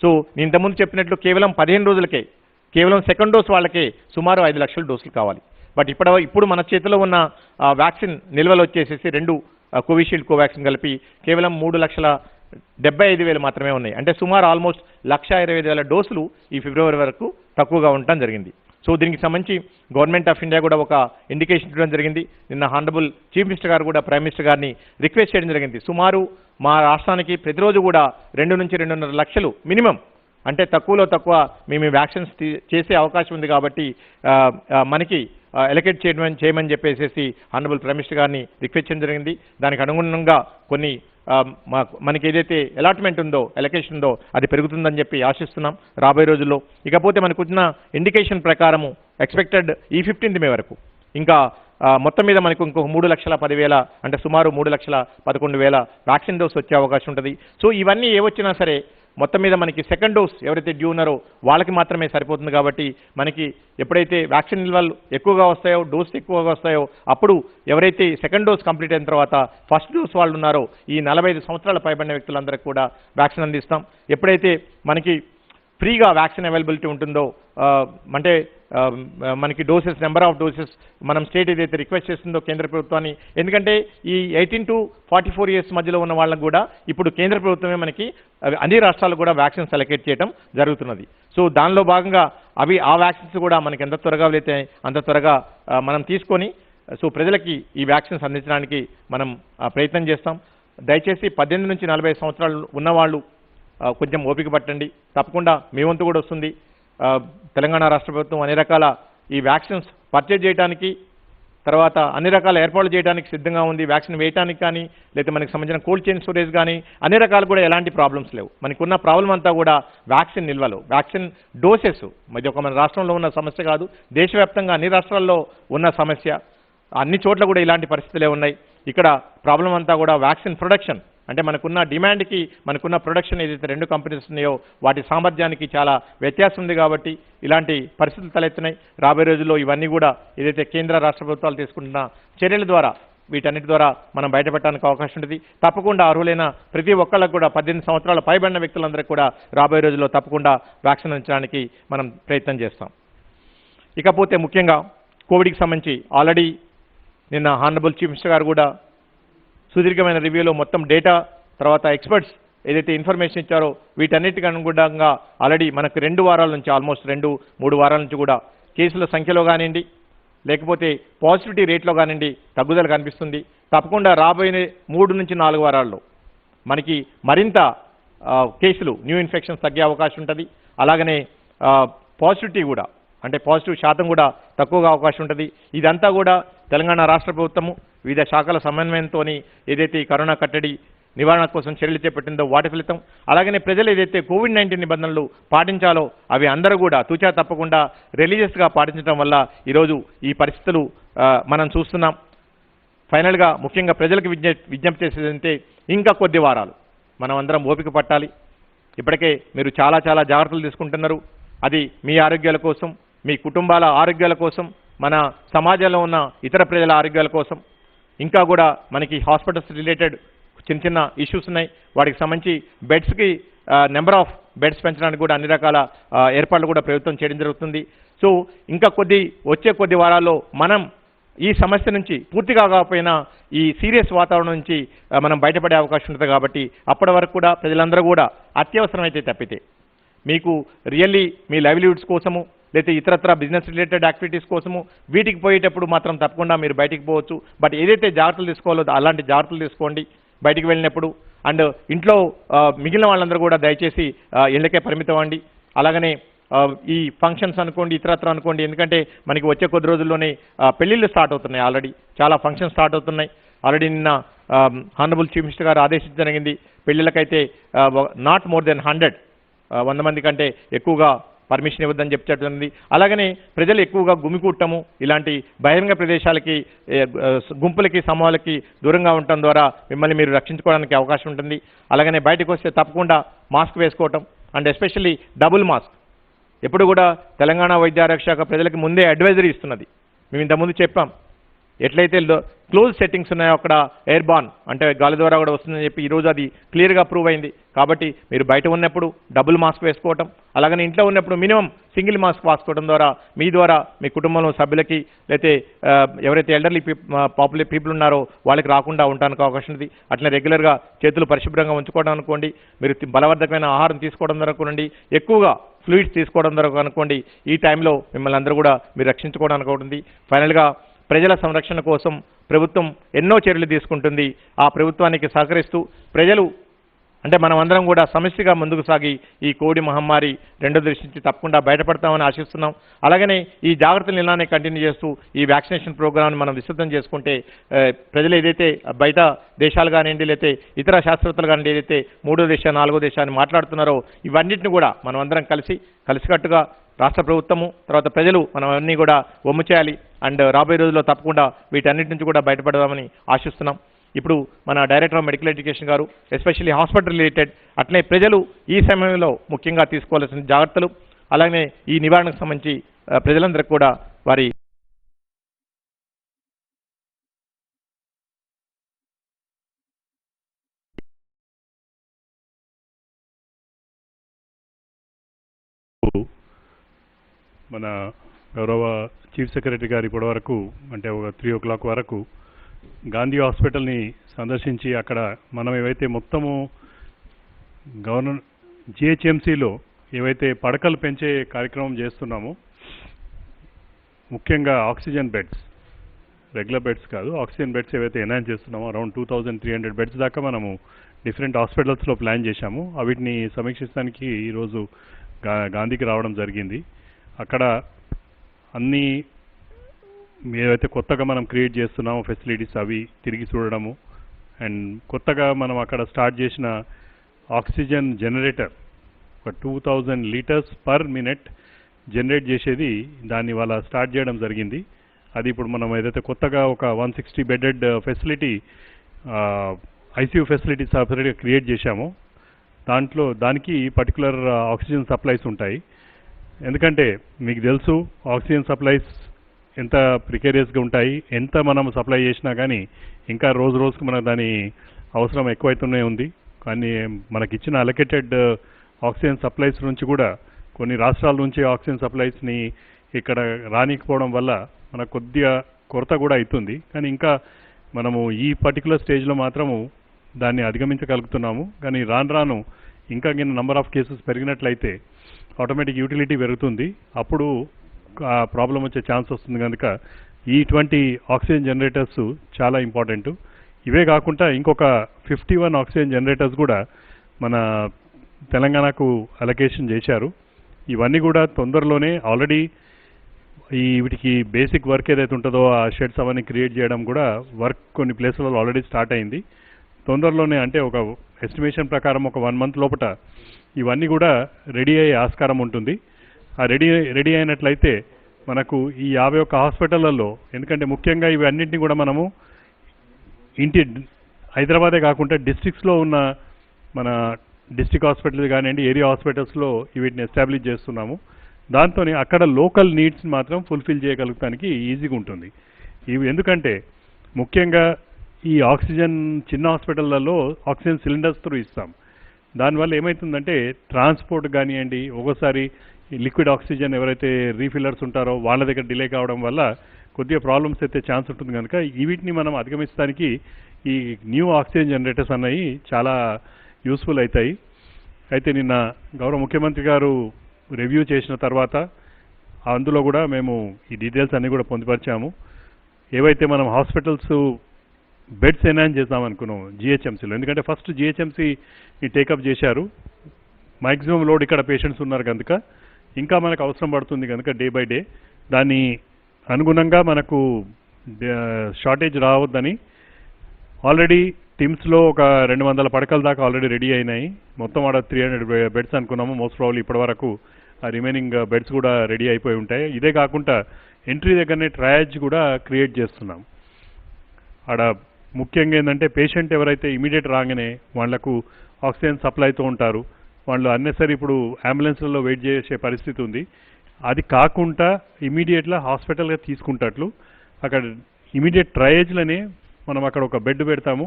సో నేను ఇంతకుముందు చెప్పినట్లు కేవలం 15 రోజులకే కేవలం సెకండ్ డోస్ వాళ్ళకే సుమారు 5 లక్షల డోసులు కావాలి. బట్ ఇప్పుడు మన చేతిలో ఉన్న వ్యాక్సిన్ నిల్వలు వచ్చేసేసి 2 కోవిషీల్డ్ కోవాక్సిన్ కలిపి కేవలం 3,75,000 మాత్రమే ఉన్నాయి. అంటే సుమారు ఆల్మోస్ట్ 1,25,000 డోసులు ఈ ఫిబ్రవరి వరకు తక్కువగా ఉండటం జరిగింది. సో దీనికి సంబంధించి గవర్నమెంట్ ఆఫ్ ఇండియా కూడా ఒక ఇండికేషన్ ఇవ్వడం జరిగింది. నిన్న హానరబుల్ చీఫ్ మినిస్టర్ గారు కూడా ప్రైమ్ మినిస్టర్ గారిని రిక్వెస్ట్ చేయడం జరిగింది. సుమారు మా రాష్ట్రానికి ప్రతిరోజు కూడా 2 నుంచి 2.5 లక్షలు మినిమం, అంటే తక్కువలో తక్కువ మేము వ్యాక్సిన్స్ చేసే అవకాశం ఉంది. కాబట్టి మనకి ఎలకేట్ చేయమని చెప్పేసి హానరబుల్ ప్రైమ్ మినిస్టర్ గారిని రిక్వెస్ట్ చేయడం జరిగింది. దానికి అనుగుణంగా కొన్ని మనకి ఏదైతే అలాట్మెంట్ ఉందో, ఎలకేషన్ ఉందో అది పెరుగుతుందని చెప్పి ఆశిస్తున్నాం రాబోయే రోజుల్లో. ఇకపోతే మనకు వచ్చిన ఇండికేషన్ ప్రకారము ఎక్స్పెక్టెడ్ ఈ 15th మే వరకు ఇంకా మొత్తం మీద మనకు ఇంకొక 3,10,000 అంటే సుమారు 3,11,000 వ్యాక్సిన్ డోస్ వచ్చే అవకాశం ఉంటుంది. సో ఇవన్నీ ఏవొచ్చినా సరే మొత్తం మీద మనకి సెకండ్ డోస్ ఎవరైతే డ్యూ ఉన్నారో వాళ్ళకి మాత్రమే సరిపోతుంది. కాబట్టి మనకి ఎప్పుడైతే వ్యాక్సిన్ నిల్వలు ఎక్కువగా వస్తాయో, డోస్ ఎక్కువగా వస్తాయో అప్పుడు ఎవరైతే సెకండ్ డోస్ కంప్లీట్ అయిన తర్వాత ఫస్ట్ డోస్ వాళ్ళు ఉన్నారో ఈ 45 సంవత్సరాల పైబడిన వ్యక్తులందరికీ కూడా వ్యాక్సిన్ అందిస్తాం. ఎప్పుడైతే మనకి ఫ్రీగా వ్యాక్సిన్ అవైలబిలిటీ ఉంటుందో, అంటే మనకి డోసెస్, నెంబర్ ఆఫ్ డోసెస్ మనం స్టేట్ ఏదైతే రిక్వెస్ట్ చేస్తుందో కేంద్ర ప్రభుత్వాన్ని, ఎందుకంటే ఈ 18 to 44 years మధ్యలో ఉన్న వాళ్ళకు కూడా ఇప్పుడు కేంద్ర ప్రభుత్వమే మనకి అన్ని రాష్ట్రాలకు కూడా వ్యాక్సిన్స్ అలొకేట్ చేయడం జరుగుతున్నది. సో దానిలో భాగంగా ఆ వ్యాక్సిన్స్ కూడా మనకి ఎంత త్వరగా వెళితే అంత త్వరగా మనం తీసుకొని సో ప్రజలకి ఈ వ్యాక్సిన్స్ అందించడానికి మనం ప్రయత్నం చేస్తాం. దయచేసి 18 నుంచి 40 సంవత్సరాలు ఉన్నవాళ్ళు కొంచెం ఓపిక పట్టండి, తప్పకుండా మీ వంతు కూడా వస్తుంది. తెలంగాణ రాష్ట్ర ప్రభుత్వం అన్ని రకాల ఈ వ్యాక్సిన్స్ పర్చేజ్ చేయడానికి, తర్వాత అన్ని రకాల ఏర్పాట్లు చేయడానికి సిద్ధంగా ఉంది. వ్యాక్సిన్ వేయడానికి కానీ, లేదా మనకి సంబంధించిన కోల్డ్ చైన్ స్టోరేజ్ కానీ అన్ని రకాలు కూడా ఎలాంటి ప్రాబ్లమ్స్ లేవు. మనకున్న ప్రాబ్లం అంతా కూడా వ్యాక్సిన్ నిల్వలు, వ్యాక్సిన్ డోసెస్. ఇది ఒక మన రాష్ట్రంలో ఉన్న సమస్య కాదు, దేశవ్యాప్తంగా అన్ని రాష్ట్రాల్లో ఉన్న సమస్య. అన్ని చోట్ల కూడా ఇలాంటి పరిస్థితులే ఉన్నాయి. ఇక్కడ ప్రాబ్లం అంతా కూడా వ్యాక్సిన్ ప్రొడక్షన్, అంటే మనకున్న డిమాండ్కి మనకున్న ప్రొడక్షన్ ఏదైతే 2 కంపెనీస్ ఉన్నాయో వాటి సామర్థ్యానికి చాలా వ్యత్యాసం ఉంది. కాబట్టి ఇలాంటి పరిస్థితులు తలెత్తున్నాయి. రాబోయే రోజుల్లో ఇవన్నీ కూడా ఏదైతే కేంద్ర రాష్ట్ర ప్రభుత్వాలు తీసుకుంటున్న చర్యల ద్వారా వీటన్నిటి ద్వారా మనం బయటపెట్టడానికి అవకాశం ఉంటుంది. తప్పకుండా అర్హులైన ప్రతి ఒక్కళ్ళకు కూడా 18 సంవత్సరాల పైబడిన వ్యక్తులందరికీ కూడా రాబోయే రోజుల్లో తప్పకుండా వ్యాక్సిన్ అందించడానికి మనం ప్రయత్నం చేస్తాం. ఇకపోతే ముఖ్యంగా కోవిడ్కి సంబంధించి ఆల్రెడీ నిన్న హానరబుల్ చీఫ్ మినిస్టర్ గారు కూడా సుదీర్ఘమైన రివ్యూలో మొత్తం డేటా, తర్వాత ఎక్స్పర్ట్స్ ఏదైతే ఇన్ఫర్మేషన్ ఇచ్చారో వీటన్నిటికి అనుగుణంగా ఆల్రెడీ మనకు 2 వారాల నుంచి ఆల్మోస్ట్ 2-3 వారాల నుంచి కూడా కేసుల సంఖ్యలో కానివ్వండి, లేకపోతే పాజిటివిటీ రేట్లో కానివ్వండి తగ్గుదల కనిపిస్తుంది. తప్పకుండా రాబోయే 3 నుంచి 4 వారాల్లో మనకి మరింత కేసులు న్యూ ఇన్ఫెక్షన్స్ తగ్గే అవకాశం ఉంటుంది. అలాగనే పాజిటివిటీ కూడా అంటే పాజిటివ్ శాతం కూడా తక్కువగా అవకాశం ఉంటుంది. ఇదంతా కూడా తెలంగాణ రాష్ట్ర ప్రభుత్వము వివిధ శాఖల సమన్వయంతో ఏదైతే ఈ కరోనా కట్టడి నివారణ కోసం చర్యలు చేపట్టిందో వాటి ఫలితం. అలాగనే ప్రజలు ఏదైతే కోవిడ్-19 నిబంధనలు పాటించాలో అవి అందరూ కూడా తూచా తప్పకుండా రిలీజియస్గా పాటించడం వల్ల ఈరోజు ఈ పరిస్థితులు మనం చూస్తున్నాం. ఫైనల్గా ముఖ్యంగా ప్రజలకు విజ్ఞప్తి చేసేదంటే ఇంకా కొద్ది వారాలు మనం అందరం ఓపిక పట్టాలి. ఇప్పటికే మీరు చాలా జాగ్రత్తలు తీసుకుంటున్నారు. అది మీ ఆరోగ్యాల కోసం, మీ కుటుంబాల ఆరోగ్యాల కోసం, మన సమాజంలో ఉన్న ఇతర ప్రజల ఆరోగ్యాల కోసం. ఇంకా కూడా మనకి హాస్పిటల్స్ రిలేటెడ్ చిన్న ఇష్యూస్ ఉన్నాయి. వాటికి సంబంధించి బెడ్స్కి నెంబర్ ఆఫ్ బెడ్స్ పెంచడానికి కూడా అన్ని రకాల ఏర్పాట్లు కూడా ప్రభుత్వం చేయడం జరుగుతుంది. సో ఇంకా వచ్చే కొద్ది వారాల్లో మనం ఈ సమస్య నుంచి పూర్తిగా కాకపోయినా ఈ సీరియస్ వాతావరణం నుంచి మనం బయటపడే అవకాశం ఉంటుంది. కాబట్టి అప్పటి వరకు కూడా ప్రజలందరూ కూడా అత్యవసరమైతే తప్పితే మీకు రియల్లీ మీ లైవ్లీహుడ్స్ కోసము లేకపోతే ఇతరత్ర బిజినెస్ రిలేటెడ్ యాక్టివిటీస్ కోసము వీటికి పోయేటప్పుడు మాత్రం తప్పకుండా మీరు బయటికి పోవచ్చు. బట్ ఏదైతే జాగ్రత్తలు తీసుకోవాలో అలాంటి జాగ్రత్తలు తీసుకోండి బయటికి వెళ్ళినప్పుడు. అండ్ ఇంట్లో మిగిలిన వాళ్ళందరూ కూడా దయచేసి ఇళ్ళకే పరిమితం అవ్వండి. అలాగనే ఈ ఫంక్షన్స్ అనుకోండి, ఇతరత్ర అనుకోండి, ఎందుకంటే మనకి వచ్చే కొద్ది రోజుల్లోనే పెళ్లిళ్ళు స్టార్ట్ అవుతున్నాయి. ఆల్రెడీ చాలా ఫంక్షన్స్ స్టార్ట్ అవుతున్నాయి. ఆల్రెడీ నిన్న హానరబుల్ చీఫ్ మినిస్టర్ గారు ఆదేశించడం జరిగింది. పెళ్లిళ్ళకైతే నాట్ మోర్ దెన్ 100 మంది కంటే ఎక్కువగా పర్మిషన్ ఇవ్వద్దని చెప్పి. అలాగనే ప్రజలు ఎక్కువగా గుమికూడటము, ఇలాంటి బహిరంగ ప్రదేశాలకి గుంపులకి సమూహాలకి దూరంగా ఉండటం ద్వారా మిమ్మల్ని మీరు రక్షించుకోవడానికి అవకాశం ఉంటుంది. అలాగనే బయటకు వస్తే తప్పకుండా మాస్క్ వేసుకోవటం అండ్ ఎస్పెషల్లీ డబుల్ మాస్క్. ఎప్పుడు కూడా తెలంగాణ వైద్య ఆరోగ్య శాఖ ప్రజలకు ముందే అడ్వైజరీ ఇస్తున్నది. మేము ఇంతకుముందు చెప్పాం, ఎట్లయితే క్లోజ్ సెట్టింగ్స్ ఉన్నాయో అక్కడ ఎయిర్ బార్న్ అంటే గాలి ద్వారా కూడా వస్తుందని చెప్పి ఈరోజు అది క్లియర్గా ప్రూవ్ అయింది. కాబట్టి మీరు బయట ఉన్నప్పుడు డబుల్ మాస్క్ వేసుకోవటం, అలాగనే ఇంట్లో ఉన్నప్పుడు మినిమం సింగిల్ మాస్క్ వేసుకోవడం ద్వారా మీ ద్వారా మీ కుటుంబంలో సభ్యులకి లేకపోతే ఎవరైతే ఎల్డర్లీ పీపుల్ ఉన్నారో వాళ్ళకి రాకుండా ఉండడానికి అవకాశం ఉంది. అట్లనే రెగ్యులర్గా చేతులు పరిశుభ్రంగా ఉంచుకోవడం అనుకోండి, మీరు బలవర్ధకమైన ఆహారం తీసుకోవడం ద్వారా అనుకోండి, ఎక్కువగా ఫ్లూయిడ్స్ తీసుకోవడం ద్వారా అనుకోండి. ఈ టైంలో మిమ్మల్ని అందరూ కూడా మీరు రక్షించుకోవడానికి ఉంటుంది. ఫైనల్గా ప్రజల సంరక్షణ కోసం ప్రభుత్వం ఎన్నో చర్యలు తీసుకుంటుంది. ఆ ప్రభుత్వానికి సహకరిస్తూ ప్రజలు అంటే మనం అందరం కూడా సమస్యగా ముందుకు సాగి ఈ కోవిడ్ మహమ్మారి రెండో దృష్టి నుంచి తప్పకుండా బయటపడతామని ఆశిస్తున్నాం. అలాగనే ఈ జాగ్రత్తలు ఇలానే కంటిన్యూ చేస్తూ ఈ వ్యాక్సినేషన్ ప్రోగ్రామ్ని మనం విస్తృతం చేసుకుంటే ప్రజలు ఏదైతే బయట దేశాలు కానివ్వండి లేకపోతే ఇతర శాస్త్రవేత్తలు కానివ్వండి ఏదైతే 3వ దేశ 4వ దేశాన్ని మాట్లాడుతున్నారో ఇవన్నిటిని కూడా మనం అందరం కలిసికట్టుగా రాష్ట్ర ప్రభుత్వము తర్వాత ప్రజలు మనం అన్నీ కూడా ఒమ్ము చేయాలి. అండ్ రాబోయే రోజుల్లో తప్పకుండా వీటన్నిటి నుంచి కూడా బయటపడదామని ఆశిస్తున్నాం. ఇప్పుడు మన డైరెక్టర్ ఆఫ్ మెడికల్ ఎడ్యుకేషన్ గారు ఎస్పెషల్లీ హాస్పిటల్ రిలేటెడ్ అట్లనే ప్రజలు ఈ సమయంలో ముఖ్యంగా తీసుకోవాల్సిన జాగ్రత్తలు అలాగే ఈ నివారణకు సంబంధించి ప్రజలందరికీ కూడా వారి మన గౌరవ చీఫ్ సెక్రటరీ గారు ఇప్పటి వరకు అంటే ఒక 3 o'clock వరకు గాంధీ హాస్పిటల్ని సందర్శించి అక్కడ మనం ఏవైతే మొత్తము జిహెచ్ఎంసీలో ఏవైతే పడకలు పెంచే కార్యక్రమం చేస్తున్నామో ముఖ్యంగా ఆక్సిజన్ బెడ్స్ రెగ్యులర్ బెడ్స్ కాదు ఆక్సిజన్ బెడ్స్ ఏవైతే ఎన్హాన్స్ చేస్తున్నామో అరౌండ్ 2300 బెడ్స్ దాకా మనము డిఫరెంట్ హాస్పిటల్స్లో ప్లాన్ చేశాము. వీటిని సమీక్షించడానికి ఈరోజు గాంధీకి రావడం జరిగింది. అక్కడ అన్నీ ఏవైతే కొత్తగా మనం క్రియేట్ చేస్తున్నామో ఫెసిలిటీస్ అవి తిరిగి చూడడము అండ్ కొత్తగా మనం అక్కడ స్టార్ట్ చేసిన ఆక్సిజన్ జనరేటర్ ఒక 2000 లీటర్స్ పర్ మినిట్ జనరేట్ చేసేది దాన్ని వాళ్ళ స్టార్ట్ చేయడం జరిగింది. అది ఇప్పుడు మనం ఏదైతే కొత్తగా ఒక 160 బెడెడ్ ఫెసిలిటీ ఐసీయూ ఫెసిలిటీ సపరేట్గా క్రియేట్ చేశామో దానికి పర్టికులర్ ఆక్సిజన్ సప్లైస్ ఉంటాయి. ఎందుకంటే మీకు తెలుసు ఆక్సిజన్ సప్లైస్ ఎంత ప్రికేరియస్గా ఉంటాయి. ఎంత మనం సప్లై చేసినా కానీ ఇంకా రోజు రోజుకు మనకు దాని అవసరం ఎక్కువైతూనే ఉంది. కానీ మనకి ఇచ్చిన అలొకేటెడ్ ఆక్సిజన్ సప్లైస్ నుంచి కూడా కొన్ని రాష్ట్రాల నుంచి ఆక్సిజన్ సప్లైస్ని ఇక్కడ రానికపోవడం వల్ల మనకు కొద్దిగా కొరత కూడా అవుతుంది. కానీ ఇంకా మనము ఈ పర్టికులర్ స్టేజ్లో మాత్రము దాన్ని అధిగమించగలుగుతున్నాము. కానీ రాను ఇంకా నంబర్ ఆఫ్ కేసెస్ పెరిగినట్లయితే ఆటోమేటిక్ యూటిలిటీ పెరుగుతుంది. అప్పుడు ప్రాబ్లం వచ్చే ఛాన్స్ వస్తుంది కనుక ఈ 20 ఆక్సిజన్ జనరేటర్స్ చాలా ఇంపార్టెంట్. ఇవే కాకుండా ఇంకొక 51 ఆక్సిజన్ జనరేటర్స్ కూడా మన తెలంగాణకు అలొకేషన్ చేశారు. ఇవన్నీ కూడా తొందరలోనే ఆల్రెడీ వీటికి బేసిక్ వర్క్ ఏదైతే ఉంటుందో ఆ షెడ్స్ అవన్నీ క్రియేట్ చేయడం కూడా వర్క్ కొన్ని ప్లేసులలో ఆల్రెడీ స్టార్ట్ అయింది. తొందరలోనే అంటే ఒక ఎస్టిమేషన్ ప్రకారం ఒక 1 month లోపల ఇవన్నీ కూడా రెడీ అయ్యే ఆస్కారం ఉంటుంది. ఆ రెడీ అయినట్లయితే మనకు ఈ 51 హాస్పిటళ్లలో, ఎందుకంటే ముఖ్యంగా ఇవి అన్నింటినీ కూడా మనము హైదరాబాదే కాకుండా డిస్ట్రిక్ట్స్లో ఉన్న మన డిస్ట్రిక్ట్ హాస్పిటల్స్ కానివ్వండి, ఏరియా హాస్పిటల్స్లో వీటిని ఎస్టాబ్లిష్ చేస్తున్నాము. దాంతో అక్కడ లోకల్ నీడ్స్ మాత్రం ఫుల్ఫిల్ చేయగలుగుతానికి ఈజీగా ఉంటుంది. ఇవి ఎందుకంటే ముఖ్యంగా ఈ ఆక్సిజన్ చిన్న హాస్పిటళ్లలో ఆక్సిజన్ సిలిండర్స్ త్రూ ఇస్తాం. దానివల్ల ఏమవుతుందంటే ట్రాన్స్పోర్ట్ కానివ్వండి, ఒక్కోసారి లిక్విడ్ ఆక్సిజన్ ఎవరైతే రీఫిల్లర్స్ ఉంటారో వాళ్ళ దగ్గర డిలే కావడం వల్ల కొద్దిగా ప్రాబ్లమ్స్ అయితే ఛాన్స్ ఉంటుంది. కనుక వీటిని మనం అధిగమించడానికి ఈ న్యూ ఆక్సిజన్ జనరేటర్స్ అన్నవి చాలా యూస్ఫుల్ అవుతాయి. అయితే నిన్న గౌరవ ముఖ్యమంత్రి గారు రివ్యూ చేసిన తర్వాత అందులో కూడా మేము ఈ డీటెయిల్స్ అన్నీ కూడా పొందుపరిచాము. ఏవైతే మనం హాస్పిటల్స్ బెడ్స్ ఎన్హాన్స్ చేద్దామనుకున్నాం జిహెచ్ఎంసీలో, ఎందుకంటే ఫస్ట్ జిహెచ్ఎంసీ టేకప్ చేశారు. మ్యాక్సిమం లోడ్ ఇక్కడ పేషెంట్స్ ఉన్నారు కనుక ఇంకా మనకు అవసరం పడుతుంది కనుక డే బై డే దాన్ని అనుగుణంగా మనకు షార్టేజ్ రావద్దని ఆల్రెడీ టిమ్స్లో ఒక 200 పడకల దాకా ఆల్రెడీ రెడీ అయినాయి. మొత్తం ఆడ 300 బెడ్స్ అనుకున్నాము. మోస్ట్ ప్రాబ్లీ ఇప్పటి వరకు ఆ రిమైనింగ్ బెడ్స్ కూడా రెడీ అయిపోయి ఉంటాయి. ఇదే కాకుండా ఎంట్రీ దగ్గరనే ట్రయాజ్ కూడా క్రియేట్ చేస్తున్నాం. ఆడ ముఖ్యంగా ఏంటంటే పేషెంట్ ఎవరైతే ఇమీడియట్ రాగానే వాళ్లకు ఆక్సిజన్ సప్లైతో ఉంటారు, వాళ్ళు అన్నెసరీ ఇప్పుడు అంబులెన్స్లలో వెయిట్ చేసే పరిస్థితి ఉంది. అది కాకుండా ఇమీడియట్గా హాస్పిటల్గా తీసుకుంటట్లు అక్కడ ఇమీడియట్ ట్రయేజ్లనే మనం అక్కడ ఒక బెడ్ పెడతాము.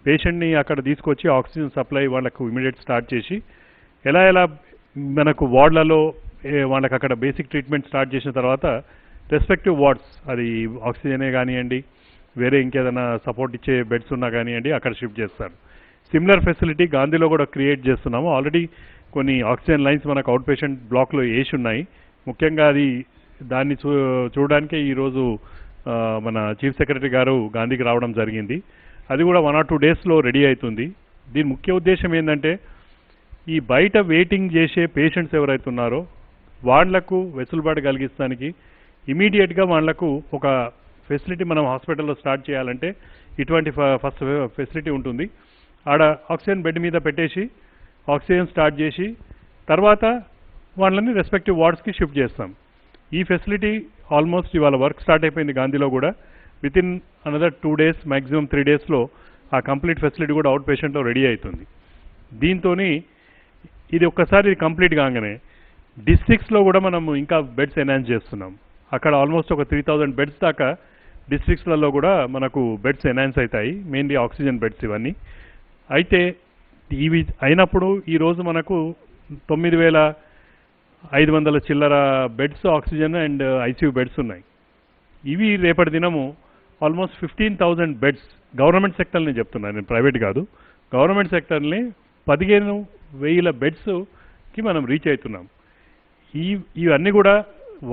పేషెంట్ని అక్కడ తీసుకొచ్చి ఆక్సిజన్ సప్లై వాళ్ళకు ఇమీడియట్ స్టార్ట్ చేసి ఎలా మనకు వార్డులలో వాళ్ళకి అక్కడ బేసిక్ ట్రీట్మెంట్ స్టార్ట్ చేసిన తర్వాత రెస్పెక్టివ్ వార్డ్స్, అది ఆక్సిజనే కానివ్వండి, వేరే ఇంకేదైనా సపోర్ట్ ఇచ్చే బెడ్స్ ఉన్నా కానివ్వండి అక్కడ షిఫ్ట్ చేస్తారు. సిమిలర్ ఫెసిలిటీ గాంధీలో కూడా క్రియేట్ చేస్తున్నాము. ఆల్రెడీ కొన్ని ఆక్సిజన్ లైన్స్ మనకు అవుట్ పేషెంట్ బ్లాక్లో వేసి ఉన్నాయి. ముఖ్యంగా దాన్ని చూడడానికే ఈరోజు మన చీఫ్ సెక్రటరీ గారు గాంధీకి రావడం జరిగింది. అది కూడా 1 or 2 డేస్లో రెడీ అవుతుంది. దీని ముఖ్య ఉద్దేశం ఏంటంటే ఈ బయట వెయిటింగ్ చేసే పేషెంట్స్ ఎవరైతే ఉన్నారో వాళ్లకు వెసులుబాటు కలిగించడానికి ఇమీడియట్గా వాళ్లకు ఒక ఫెసిలిటీ మనం హాస్పిటల్లో స్టార్ట్ చేయాలంటే ఇటువంటి ఫస్ట్ ఫెసిలిటీ ఉంటుంది. ఆడ ఆక్సిజన్ బెడ్ మీద పెట్టేసి ఆక్సిజన్ స్టార్ట్ చేసి తర్వాత వాళ్ళని రెస్పెక్టివ్ వార్డ్స్కి షిఫ్ట్ చేస్తాం. ఈ ఫెసిలిటీ ఆల్మోస్ట్ ఇవాళ వర్క్ స్టార్ట్ అయిపోయింది గాంధీలో కూడా. వితిన్ అనదర్ 2 days మ్యాక్సిమం 3 daysలో ఆ కంప్లీట్ ఫెసిలిటీ కూడా అవుట్ పేషెంట్లో రెడీ అవుతుంది. దీంతో ఇది ఒక్కసారి కంప్లీట్ కాగానే డిస్ట్రిక్ట్స్లో కూడా మనము ఇంకా బెడ్స్ ఎన్హాన్స్ చేస్తున్నాం. అక్కడ ఆల్మోస్ట్ ఒక 3000 బెడ్స్ దాకా డిస్ట్రిక్ట్స్లలో కూడా మనకు బెడ్స్ ఎన్హాన్స్ అవుతాయి, మెయిన్లీ ఆక్సిజన్ బెడ్స్ ఇవన్నీ. అయితే ఇవి అయినప్పుడు ఈరోజు మనకు 9500 చిల్లర beds oxygen and ICU beds ఉన్నాయి. ఇవి రేపటి దినము ఆల్మోస్ట్ 15,000 బెడ్స్ గవర్నమెంట్ సెక్టర్ని చెప్తున్నాను, నేను ప్రైవేట్ కాదు, గవర్నమెంట్ సెక్టర్ని 15,000 బెడ్స్కి మనం రీచ్ అవుతున్నాం. ఇవన్నీ కూడా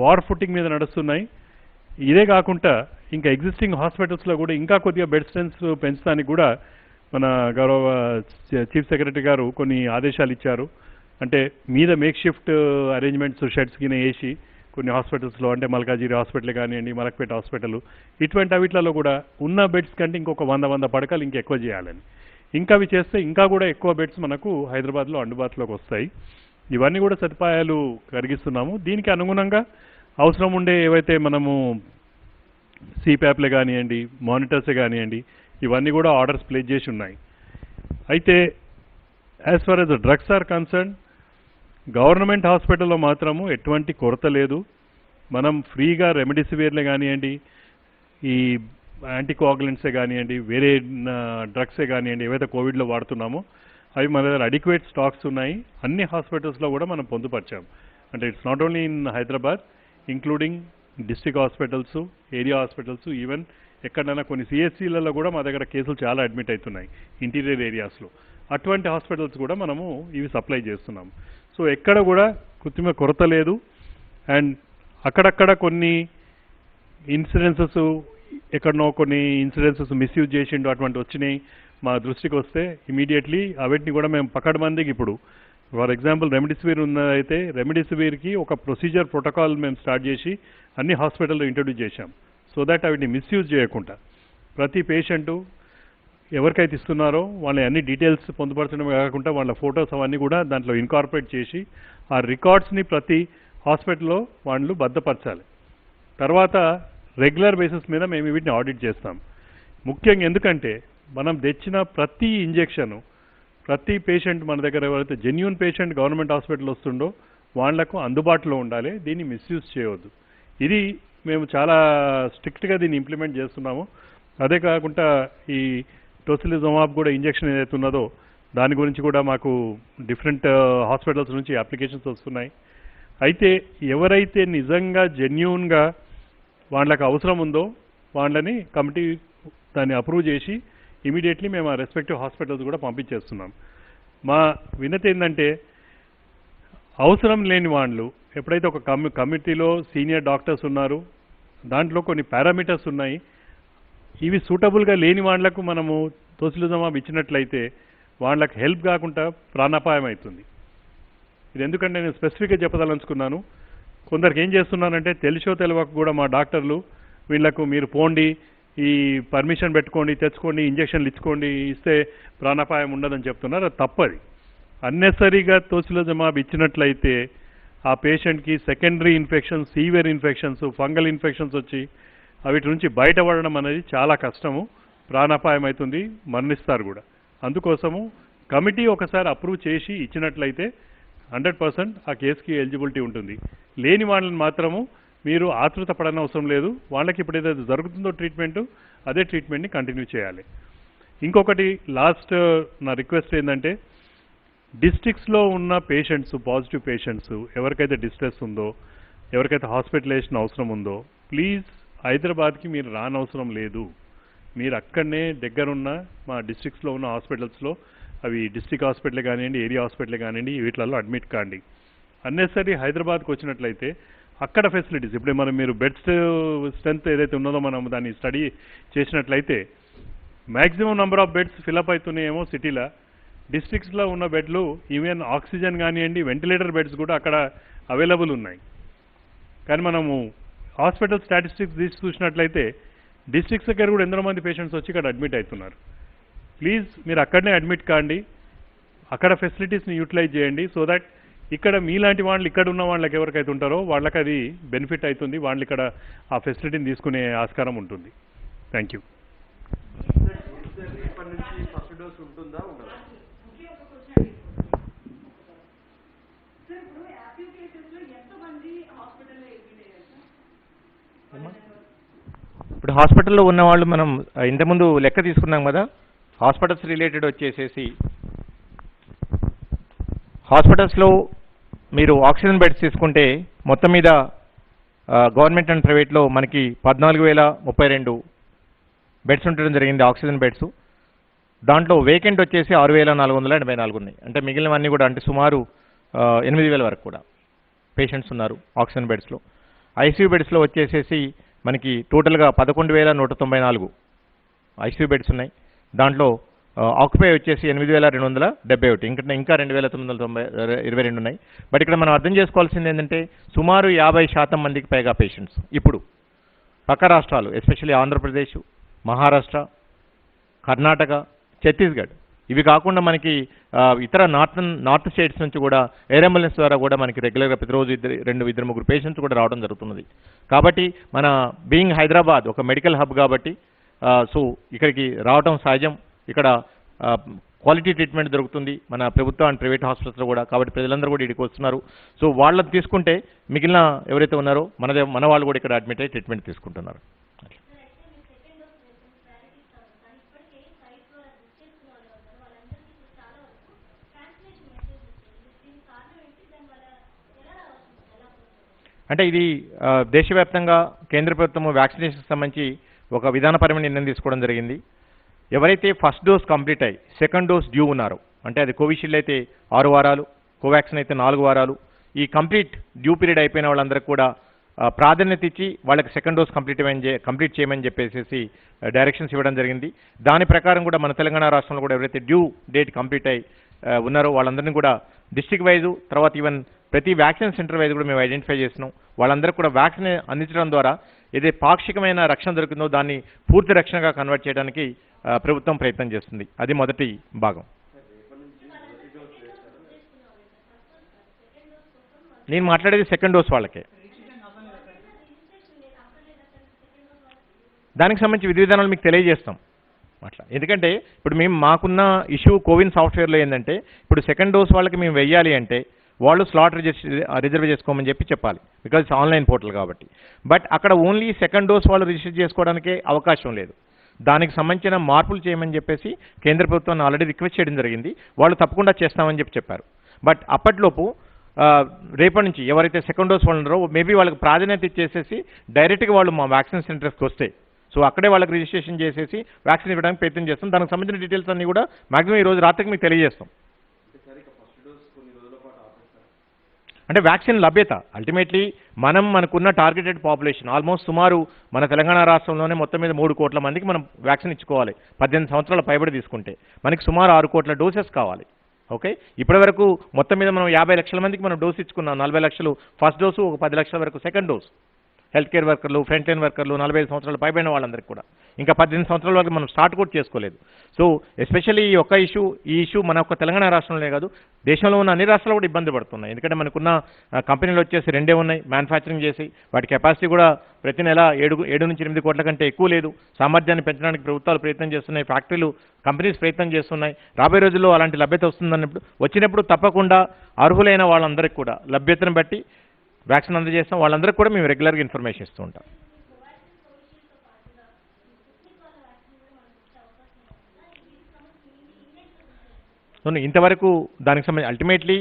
వార్ ఫుటింగ్ మీద నడుస్తున్నాయి. ఇదే కాకుండా ఇంకా ఎగ్జిస్టింగ్ హాస్పిటల్స్లో కూడా ఇంకా కొద్దిగా బెడ్ స్ట్రెంత్స్ పెంచడానికి కూడా మన గౌరవ చీఫ్ సెక్రటరీ గారు కొన్ని ఆదేశాలు ఇచ్చారు. అంటే మీద మేక్ షిఫ్ట్ అరేంజ్మెంట్స్ షెడ్స్ కింద వేసి కొన్ని హాస్పిటల్స్లో, అంటే మల్కాజిగిరి హాస్పిటల్ కానివ్వండి, మలక్పేట హాస్పిటల్, ఇటువంటి వీటిలలో కూడా ఉన్న బెడ్స్ కంటే ఇంకొక 100 పడకలు ఇంకెక్కువ చేయాలని, ఇంకా అవి చేస్తే ఇంకా కూడా ఎక్కువ బెడ్స్ మనకు హైదరాబాద్లో అందుబాటులోకి వస్తాయి. ఇవన్నీ కూడా సదుపాయాలు కలిగిస్తున్నాము. దీనికి అనుగుణంగా అవసరం ఉండే ఏవైతే మనము సిప్యాప్లే కానివ్వండి, మానిటర్సే కానివ్వండి, ఇవన్నీ కూడా ఆర్డర్స్ ప్లేస్ చేసి ఉన్నాయి. అయితే as far as drugs are concern, government హాస్పిటల్లో మాత్రము ఎటువంటి కొరత లేదు. మనం ఫ్రీగా రెమెడిసివిర్లే కానివ్వండి, ఈ యాంటీకోయాగులెంట్సే కానివ్వండి, వేరే డ్రగ్సే కానివ్వండి, ఏవైతే కోవిడ్లో వాడుతున్నామో అవి మన దగ్గర అడిక్వేట్ స్టాక్స్ ఉన్నాయి. అన్ని హాస్పిటల్స్లో కూడా మనం పొందుపరిచాం. అంటే it's not only in Hyderabad, including district hospitals, area hospitals, even ఎక్కడైనా కొన్ని సిహెచ్సిలలో కూడా మా దగ్గర కేసులు చాలా అడ్మిట్ అవుతున్నాయి ఇంటీరియర్ ఏరియాస్లో. అటువంటి హాస్పిటల్స్ కూడా మనము ఇవి సప్లై చేస్తున్నాం. సో ఎక్కడ కూడా కృత్రిమ కొరత లేదు. అండ్ అక్కడక్కడ కొన్ని ఇన్సిడెన్సెస్ ఎక్కడనో కొన్ని ఇన్సిడెన్సెస్ మిస్యూజ్ చేసిండు అటువంటి వచ్చినాయి మా దృష్టికి వస్తే ఇమీడియట్లీ అవిటిని కూడా మేము పకడ్బందీకి ఇప్పుడు ఫర్ ఎగ్జాంపుల్ రెమిడిసివిర్ ఉన్నదైతే రెమిడిసివిర్కి ఒక ప్రొసీజర్ ప్రోటోకాల్ మేము స్టార్ట్ చేసి అన్ని హాస్పిటల్లో ఇంట్రడ్యూస్ చేశాం సో దట్ అవిటిని మిస్యూజ్ చేయకుండా ప్రతి పేషెంటు ఎవరికైతే ఇస్తున్నారో వాళ్ళ అన్ని డీటెయిల్స్ పొందుపరచడమే కాకుండా వాళ్ళ ఫొటోస్ అవన్నీ కూడా దాంట్లో ఇన్కార్పొరేట్ చేసి ఆ రికార్డ్స్ని ప్రతి హాస్పిటల్లో వాళ్ళు భద్రపరచాలి. తర్వాత రెగ్యులర్ బేసిస్ మీద మేము వీటిని ఆడిట్ చేస్తాం. ముఖ్యంగా ఎందుకంటే మనం తెచ్చిన ప్రతి ఇంజెక్షను ప్రతి పేషెంట్ మన దగ్గర ఎవరైతే జెన్యూన్ పేషెంట్ గవర్నమెంట్ హాస్పిటల్ వస్తుండో వాళ్లకు అందుబాటులో ఉండాలి, దీన్ని మిస్యూజ్ చేయవద్దు. ఇది మేము చాలా స్ట్రిక్ట్గా దీన్ని ఇంప్లిమెంట్ చేస్తున్నాము. అదే కాకుండా ఈ టోసిలిజుమాబ్ కూడా ఇంజెక్షన్ ఏదైతే ఉన్నదో దాని గురించి కూడా మాకు డిఫరెంట్ హాస్పిటల్స్ నుంచి అప్లికేషన్స్ వస్తున్నాయి. అయితే ఎవరైతే నిజంగా జెన్యూన్గా వాళ్ళకి అవసరం ఉందో వాళ్ళని కమిటీ దాన్ని అప్రూవ్ చేసి ఇమీడియట్లీ మేము ఆ రెస్పెక్టివ్ హాస్పిటల్స్ కూడా పంపించేస్తున్నాం. మా వినతి ఏంటంటే అవసరం లేని వాళ్ళు ఎప్పుడైతే ఒక కమిటీలో సీనియర్ డాక్టర్స్ ఉన్నారు, దాంట్లో కొన్ని పారామీటర్స్ ఉన్నాయి, ఇవి సూటబుల్గా లేని వాళ్లకు మనము టోసిలిజుమాబ్ ఇచ్చినట్లయితే వాళ్ళకి హెల్ప్ కాకుండా ప్రాణాపాయం అవుతుంది. ఇది ఎందుకంటే నేను స్పెసిఫిక్గా చెప్పదలుచుకున్నాను. కొందరికి ఏం చేస్తున్నానంటే తెలిసో తెలియక కూడా మా డాక్టర్లు వీళ్లకు మీరు పోండి, ఈ పర్మిషన్ పెట్టుకోండి, తెచ్చుకోండి, ఇంజక్షన్లు ఇచ్చుకోండి, ఇస్తే ప్రాణాపాయం ఉండదని చెప్తున్నారు. అది తప్పది. అన్నెసరీగా టోసిలిజుమాబ్ ఇచ్చినట్లయితే ఆ పేషెంట్కి secondary infections, severe infections, fungal infections వచ్చి వీటి నుంచి బయటపడడం అనేది చాలా కష్టము, ప్రాణాపాయం అవుతుంది, మరణిస్తారు కూడా. అందుకోసము కమిటీ ఒకసారి అప్రూవ్ చేసి ఇచ్చినట్లయితే 100% ఆ కేసుకి ఎలిజిబిలిటీ ఉంటుంది. లేని వాళ్ళని మాత్రము మీరు ఆతృత పడనవసరం లేదు. వాళ్ళకి ఇప్పుడు ఏదైతే జరుగుతుందో ట్రీట్మెంట్ అదే ట్రీట్మెంట్ని కంటిన్యూ చేయాలి. ఇంకొకటి లాస్ట్ నా రిక్వెస్ట్ ఏంటంటే డిస్ట్రిక్ట్స్లో ఉన్న పేషెంట్స్, పాజిటివ్ పేషెంట్స్ ఎవరికైతే డిస్ట్రెస్ ఉందో, ఎవరికైతే హాస్పిటలైజేషన్ అవసరం ఉందో ప్లీజ్ హైదరాబాద్కి మీరు రానవసరం లేదు. మీరు అక్కడనే దగ్గరున్న మా డిస్ట్రిక్ట్స్లో ఉన్న హాస్పిటల్స్లో, అవి డిస్ట్రిక్ట్ హాస్పిటల్ కానివ్వండి, ఏరియా హాస్పిటల్ కానివ్వండి, వీటిలలో అడ్మిట్ కాండి. అన్నెసరీ హైదరాబాద్కి వచ్చినట్లయితే అక్కడ ఫెసిలిటీస్ ఇప్పుడు మీరు బెడ్స్ స్ట్రెంత్ ఏదైతే ఉన్నదో మనం దాన్ని స్టడీ చేసినట్లయితే maximum number of beds fill up అవుతున్నాయేమో సిటీలో. డిస్ట్రిక్ట్స్లో ఉన్న బెడ్లు ఈవెన్ ఆక్సిజన్ కానివ్వండి, వెంటిలేటర్ బెడ్స్ కూడా అక్కడ అవైలబుల్ ఉన్నాయి. కానీ మనము హాస్పిటల్ స్టాటిస్టిక్స్ తీసి చూసినట్లయితే డిస్ట్రిక్ట్స్ దగ్గర కూడా ఎంతో మంది పేషెంట్స్ వచ్చి ఇక్కడ అడ్మిట్ అవుతున్నారు. ప్లీజ్ మీరు అక్కడనే అడ్మిట్ కాండి, అక్కడ ఫెసిలిటీస్ని యూటిలైజ్ చేయండి. సో దట్ ఇక్కడ మీలాంటి వాళ్ళు ఇక్కడ ఉన్న వాళ్ళకి ఎవరికైతే ఉంటారో వాళ్ళకి అది బెనిఫిట్ అవుతుంది, వాళ్ళు ఇక్కడ ఆ ఫెసిలిటీని తీసుకునే ఆస్కారం ఉంటుంది. Thank you. ఇప్పుడు హాస్పిటల్లో ఉన్న వాళ్ళు మనం ఇంతకుముందు లెక్క తీసుకున్నాం కదా, హాస్పిటల్స్ రిలేటెడ్ వచ్చేసేసి హాస్పిటల్స్లో మీరు ఆక్సిజన్ బెడ్స్ తీసుకుంటే మొత్తం మీద గవర్నమెంట్ అండ్ ప్రైవేట్లో మనకి 14,032 బెడ్స్ ఉండడం జరిగింది ఆక్సిజన్ బెడ్స్. దాంట్లో వేకెంట్ వచ్చేసి 6,484 ఉన్నాయి. అంటే మిగిలినవన్నీ కూడా అంటే సుమారు 8,000 వరకు కూడా పేషెంట్స్ ఉన్నారు ఆక్సిజన్ బెడ్స్లో. ఐసీయూ బెడ్స్లో వచ్చేసేసి మనకి టోటల్గా 11,194 ఐసీయూ బెడ్స్ ఉన్నాయి. దాంట్లో ఆక్యుపై వచ్చేసి 8,271, ఇంకా 2,922 ఉన్నాయి. బట్ ఇక్కడ మనం అర్థం చేసుకోవాల్సింది ఏంటంటే సుమారు 50% మందికి పైగా పేషెంట్స్ ఇప్పుడు పక్క రాష్ట్రాలు ఎస్పెషల్లీ ఆంధ్రప్రదేశ్, మహారాష్ట్ర, కర్ణాటక, ఛత్తీస్గఢ్ ఇవి కాకుండా మనకి ఇతర నార్త్ స్టేట్స్ నుంచి కూడా ఎయిర్ అంబులెన్స్ ద్వారా కూడా మనకి రెగ్యులర్గా ప్రతిరోజు 2-3 పేషెంట్స్ కూడా రావడం జరుగుతున్నది. కాబట్టి మన బీయింగ్ హైదరాబాద్ ఒక మెడికల్ హబ్ కాబట్టి సో ఇక్కడికి రావడం సహజం. ఇక్కడ క్వాలిటీ ట్రీట్మెంట్ దొరుకుతుంది మన ప్రభుత్వ అండ్ ప్రైవేట్ హాస్పిటల్స్లో కూడా. కాబట్టి ప్రజలందరూ కూడా ఇక్కడికి వస్తున్నారు. సో వాళ్ళని తీసుకుంటే మిగిలిన ఎవరైతే ఉన్నారో మన వాళ్ళు కూడా ఇక్కడ అడ్మిట్ అయ్యి ట్రీట్మెంట్ తీసుకుంటున్నారు. అంటే ఇది దేశవ్యాప్తంగా కేంద్ర ప్రభుత్వం వ్యాక్సినేషన్ సంబంధించి ఒక విధానపరమైన నిర్ణయం తీసుకోవడం జరిగింది. ఎవరైతే ఫస్ట్ డోస్ కంప్లీట్ అయ్యి సెకండ్ డోస్ డ్యూ ఉన్నారో, అంటే అది కోవిషీల్డ్ అయితే 6 వారాలు, కోవాక్సిన్ అయితే 4 వారాలు, ఈ కంప్లీట్ డ్యూ పీరియడ్ అయిపోయిన వాళ్ళందరికీ కూడా ప్రాధాన్యత ఇచ్చి వాళ్ళకి సెకండ్ డోస్ కంప్లీట్ చేయమని చెప్పేసి డైరెక్షన్స్ ఇవ్వడం జరిగింది. దాని ప్రకారం కూడా మన తెలంగాణ రాష్ట్రంలో కూడా ఎవరైతే డ్యూ డేట్ కంప్లీట్ అయి ఉన్నారో వాళ్ళందరినీ కూడా డిస్ట్రిక్ట్ వైజు తర్వాత ఈవెన్ ప్రతి వ్యాక్సిన్ సెంటర్ వైజ్ కూడా మేము ఐడెంటిఫై చేస్తున్నాం. వాళ్ళందరికీ కూడా వ్యాక్సిన్ అందించడం ద్వారా ఏదైతే పాక్షికమైన రక్షణ దొరికిందో దాన్ని పూర్తి రక్షణగా కన్వర్ట్ చేయడానికి ప్రభుత్వం ప్రయత్నం చేస్తుంది. అది మొదటి భాగం. నేను మాట్లాడేది సెకండ్ డోస్ వాళ్ళకే. దానికి సంబంధించి విధి విధానాలు మీకు తెలియజేస్తాం అట్లా. ఎందుకంటే ఇప్పుడు మేము మాకున్న ఇష్యూ కోవిన్ సాఫ్ట్వేర్లో ఏంటంటే ఇప్పుడు సెకండ్ డోస్ వాళ్ళకి మేము వెయ్యాలి అంటే వాళ్ళు స్లాట్ రిజర్వ్ చేసుకోమని చెప్పాలి, బికాజ్ ఇట్స్ ఆన్లైన్ పోర్టల్ కాబట్టి. బట్ అక్కడ ఓన్లీ సెకండ్ డోస్ వాళ్ళు రిజిస్టర్ చేసుకోవడానికే అవకాశం లేదు. దానికి సంబంధించిన మార్పులు చేయమని చెప్పేసి కేంద్ర ప్రభుత్వాన్ని ఆల్రెడీ రిక్వెస్ట్ చేయడం జరిగింది. వాళ్ళు తప్పకుండా చేస్తామని చెప్పారు. బట్ అప్పట్లోపు రేపటి నుంచి ఎవరైతే సెకండ్ డోస్ వాళ్ళు ఉన్నారో మేబీ వాళ్ళకి ప్రాధాన్యత ఇచ్చేసేసి డైరెక్ట్గా వాళ్ళు మా వ్యాక్సిన్ సెంటర్స్కి వస్తే సో అక్కడే వాళ్ళకి రిజిస్ట్రేషన్ చేసేసి వ్యాక్సిన్ ఇవ్వడానికి ప్రయత్నం చేస్తాం. దానికి సంబంధించిన డీటెయిల్స్ అన్నీ కూడా మాక్సిమం ఈ రోజు రాత్రికి మీకు తెలియజేస్తాం. అంటే వ్యాక్సిన్ లభ్యత అల్టిమేట్లీ మనకున్న టార్గెటెడ్ పాపులేషన్ ఆల్మోస్ట్ సుమారు మన తెలంగాణ రాష్ట్రంలోనే మొత్తం మీద 3 కోట్ల మందికి మనం వ్యాక్సిన్ ఇచ్చుకోవాలి. 18 సంవత్సరాల పైబడి తీసుకుంటే మనకి సుమారు 6 కోట్ల డోసెస్ కావాలి. ఓకే, ఇప్పటి వరకు మొత్తం మీద మనం 50 లక్షల మందికి మనం డోస్ ఇచ్చుకున్నాం. 40 లక్షలు ఫస్ట్ డోసు, ఒక 10 లక్షల వరకు సెకండ్ డోస్. హెల్త్ కేర్ వర్కర్లు, ఫ్రంట్ లైన్ వర్కర్లు, 45 సంవత్సరాలు పైబడిన వాళ్ళందరికీ కూడా, ఇంకా 18 సంవత్సరాల వరకు మనం స్టార్ట్ కూడా చేసుకోలేదు. సో ఎస్పెషల్లీ ఈ ఇష్యూ మన ఒక్క తెలంగాణ రాష్ట్రంలోనే కాదు, దేశంలో ఉన్న అన్ని రాష్ట్రాలు కూడా ఇబ్బంది పడుతున్నాయి. ఎందుకంటే మనకున్న కంపెనీలు వచ్చేసి 2 ఉన్నాయి మ్యానుఫ్యాక్చరింగ్ చేసి, వాటి కెపాసిటీ కూడా ప్రతి నెల 7 నుంచి 8 కోట్ల కంటే ఎక్కువ లేదు. సామర్థ్యాన్ని పెంచడానికి ప్రభుత్వాలు ప్రయత్నం చేస్తున్నాయి, ఫ్యాక్టరీలు కంపెనీస్ ప్రయత్నం చేస్తున్నాయి. రాబోయే రోజుల్లో అలాంటి లభ్యత వచ్చినప్పుడు తప్పకుండా అర్హులైన వాళ్ళందరికీ కూడా లభ్యతను బట్టి వ్యాక్సిన్ అందజేస్తాం. వాళ్ళందరికీ కూడా మేము రెగ్యులర్గా ఇన్ఫర్మేషన్ ఇస్తూ ఉంటాం. ఇంతవరకు దానికి సంబంధించి అల్టిమేట్లీ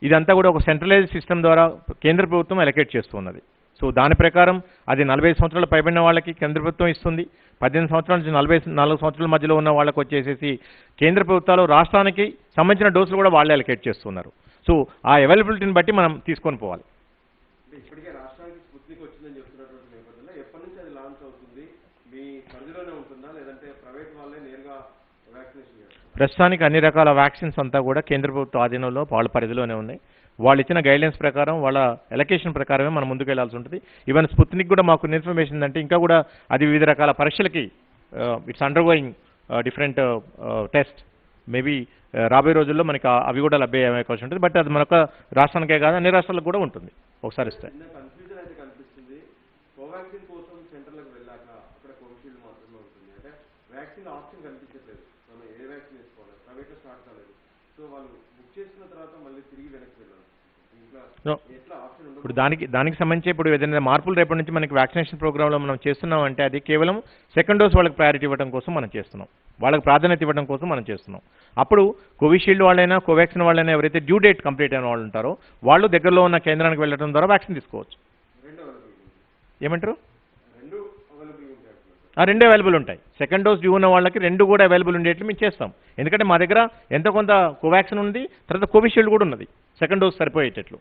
ఇదంతా కూడా ఒక సెంట్రలైజ్డ్ సిస్టమ్ ద్వారా కేంద్ర ప్రభుత్వం అలొకేట్ చేస్తున్నది. సో దాని ప్రకారం అది 45 సంవత్సరాలు పైబడిన వాళ్ళకి కేంద్ర ప్రభుత్వం ఇస్తుంది. 18 సంవత్సరాల నుంచి 44 సంవత్సరాల మధ్యలో ఉన్న వాళ్ళకి వచ్చేసేసి కేంద్ర ప్రభుత్వాలు రాష్ట్రానికి సంబంధించిన డోసులు కూడా వాళ్ళే అలొకేట్ చేస్తున్నారు. సో ఆ అవైలబిలిటీని బట్టి మనం తీసుకొని పోవాలి. ఇప్పటికే రాష్ట్రానికి స్పుత్నిక్ వచ్చిందని చెప్తున్నటువంటి నేపథ్యంలో ఎప్పటి నుంచి అది లాంచ్ అవుతుంది? మీ పరిధిలోనే ఉంటుందా లేదంటే ప్రైవేట్ వాళ్ళే నేరుగా వ్యాక్సినేషన్ చేస్తారు? ప్రస్తుతానికి అన్ని రకాల వ్యాక్సిన్స్ అంతా కూడా కేంద్ర ప్రభుత్వ ఆధీనంలో వాళ్ళ పరిధిలోనే ఉన్నాయి. వాళ్ళు ఇచ్చిన గైడ్లైన్స్ ప్రకారం వాళ్ళ ఎలకేషన్ ప్రకారమే మనం ముందుకు వెళ్లాల్సి ఉంటుంది. ఈవెన్ స్పుత్నిక్ కూడా మాకు ఇన్ఫర్మేషన్ అంటే ఇంకా కూడా అది వివిధ రకాల పరీక్షలకి it's undergoing different test. Maybe రాబోయే రోజుల్లో మనకి అవి కూడా లభ్య అవకాశం ఉంటుంది. బట్ అది మనొక రాష్ట్రానికే కాదు అన్ని రాష్ట్రాలకు కూడా ఉంటుంది. ఒకసారి ఇస్తే కన్ఫ్యూజన్ అయితే కనిపిస్తుంది. కోవాక్సిన్ కోసం సెంటర్లకు వెళ్ళాక అక్కడ కోవిషీల్డ్ మాత్రమే ఉంటుంది, అంటే వ్యాక్సిన్ ఆప్షన్ కనిపించట్లేదు. మనం ఏ వ్యాక్సిన్ వేసుకోవాలి, ప్రైవేట్లో స్టార్ట్ కాలేదు. సో వాళ్ళు బుక్ చేసుకున్న తర్వాత మళ్ళీ తిరిగి వెనక్కి వెళ్ళాలి. ఎట్లా ఆప్షన్ ఉండదు. ఇప్పుడు దానికి సంబంధించి ఇప్పుడు ఏదైనా మార్పులు రేపటి నుంచి మనకి వ్యాక్సినేషన్ ప్రోగ్రాంలో మనం చేస్తున్నాం అంటే అది కేవలం సెకండ్ డోస్ వాళ్ళకి ప్రయారిటీ ఇవ్వడం కోసం మనం చేస్తున్నాం, వాళ్ళకి ప్రాధాన్యత ఇవ్వడం కోసం మనం చేస్తున్నాం. అప్పుడు కోవిషీల్డ్ వాళ్ళైనా కోవాక్సిన్ వాళ్ళైనా ఎవరైతే డ్యూ డేట్ కంప్లీట్ అయిన వాళ్ళు ఉంటారో వాళ్ళు దగ్గరలో ఉన్న కేంద్రానికి వెళ్ళడం ద్వారా వ్యాక్సిన్ తీసుకోవచ్చు. ఏమంటారు? రెండు అవైలబుల్ ఉంటాయి. సెకండ్ డోస్ డ్యూ ఉన్న వాళ్ళకి 2 కూడా అవైలబుల్ ఉండేట్లు మేము చేస్తాం. ఎందుకంటే మా దగ్గర ఎంతో కొంత కోవాక్సిన్ ఉంది, తర్వాత కోవిషీల్డ్ కూడా ఉన్నది సెకండ్ డోస్ సరిపోయేటట్లు.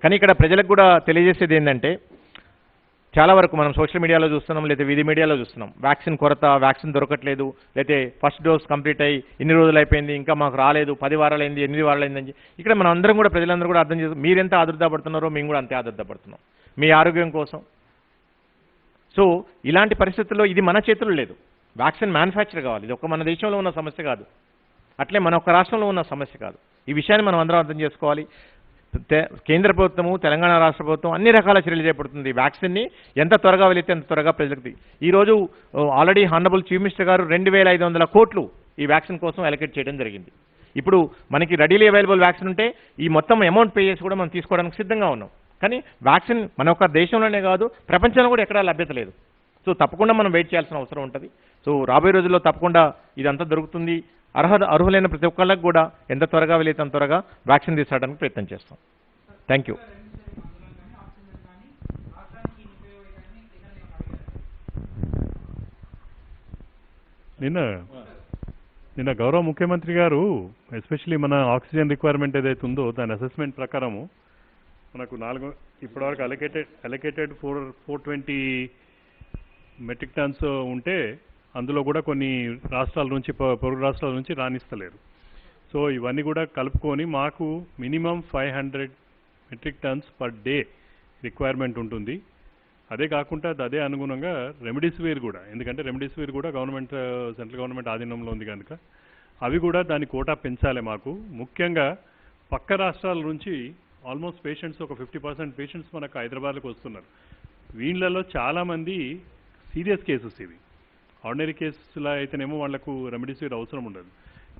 కానీ ఇక్కడ ప్రజలకు కూడా తెలియజేసేది ఏంటంటే చాలా వరకు మనం సోషల్ మీడియాలో చూస్తున్నాం, లేదా విధి మీడియాలో చూస్తున్నాం వ్యాక్సిన్ కొరత, వ్యాక్సిన్ దొరకట్లేదు, లేకపోతే ఫస్ట్ డోస్ కంప్లీట్ అయ్యి ఇన్ని రోజులు అయిపోయింది ఇంకా మాకు రాలేదు, 10 వారాలైంది 8 వారాలైందని. ఇక్కడ మనం అందరం కూడా ప్రజలందరూ కూడా అర్థం చేస్తాం, మీరెంత ఆదుర్దాపడుతున్నారో మేము కూడా అంతే ఆదుర్దాపడుతున్నాం మీ ఆరోగ్యం కోసం. సో ఇలాంటి పరిస్థితుల్లో ఇది మన చేతుల్లో లేదు. వ్యాక్సిన్ మ్యానుఫ్యాక్చర్ కావాలి. ఇది ఒక మన దేశంలో ఉన్న సమస్య కాదు, అట్లే మన ఒక్క రాష్ట్రంలో ఉన్న సమస్య కాదు. ఈ విషయాన్ని మనం అందరం అర్థం చేసుకోవాలి. కేంద్ర ప్రభుత్వము, తెలంగాణ రాష్ట్ర ప్రభుత్వం అన్ని రకాల చర్యలు చేపడుతుంది. వ్యాక్సిన్ని ఎంత త్వరగా వెళితే అంత త్వరగా ప్రజలకు. ఈరోజు ఆల్రెడీ హానరబుల్ చీఫ్ మినిస్టర్ గారు 2500 కోట్లు ఈ వ్యాక్సిన్ కోసం అలొకేట్ చేయడం జరిగింది. ఇప్పుడు మనకి రెడీలీ అవైలబుల్ వ్యాక్సిన్ ఉంటే ఈ మొత్తం అమౌంట్ పే చేసి కూడా మనం తీసుకోవడానికి సిద్ధంగా ఉన్నాం. కానీ వ్యాక్సిన్ మన ఒక్క దేశంలోనే కాదు ప్రపంచంలో కూడా ఎక్కడా లభ్యత లేదు. సో తప్పకుండా మనం వెయిట్ చేయాల్సిన అవసరం ఉంటుంది. సో రాబోయే రోజుల్లో తప్పకుండా ఇదంతా దొరుకుతుంది. అర్హులైన ప్రతి ఒక్కళ్ళకి కూడా ఎంత త్వరగా వెళ్ళి అంత త్వరగా వ్యాక్సిన్ తీసుకోవడానికి ప్రయత్నం చేస్తాం. Thank you. నిన్న గౌరవ ముఖ్యమంత్రి గారు ఎస్పెషల్లీ మన ఆక్సిజన్ రిక్వైర్మెంట్ ఏదైతే ఉందో దాని అసెస్మెంట్ ప్రకారము మనకు ఇప్పటివరకు అలొకేటెడ్ 420 మెట్రిక్ టన్స్ ఉంటే అందులో కూడా కొన్ని రాష్ట్రాల నుంచి పొరుగు రాష్ట్రాల నుంచి రాణిస్తలేరు. సో ఇవన్నీ కూడా కలుపుకొని మాకు minimum 500 metric tons per day requirement ఉంటుంది. అదే కాకుండా అదే అనుగుణంగా రెమిడిసివిర్ కూడా, ఎందుకంటే రెమిడిసివిర్ కూడా సెంట్రల్ గవర్నమెంట్ ఆధీనంలో ఉంది కనుక అవి కూడా దాని కోటా పెంచాలి మాకు. ముఖ్యంగా పక్క రాష్ట్రాల నుంచి ఆల్మోస్ట్ పేషెంట్స్ ఒక 50% పేషెంట్స్ మనకు హైదరాబాద్కి వస్తున్నారు. వీళ్ళలో చాలామంది సీరియస్ కేసెస్ ఇవి. ఆర్డినరీ కేసులో అయితేనేమో వాళ్ళకు రెమిడిసివిర్ అవసరం ఉండదు,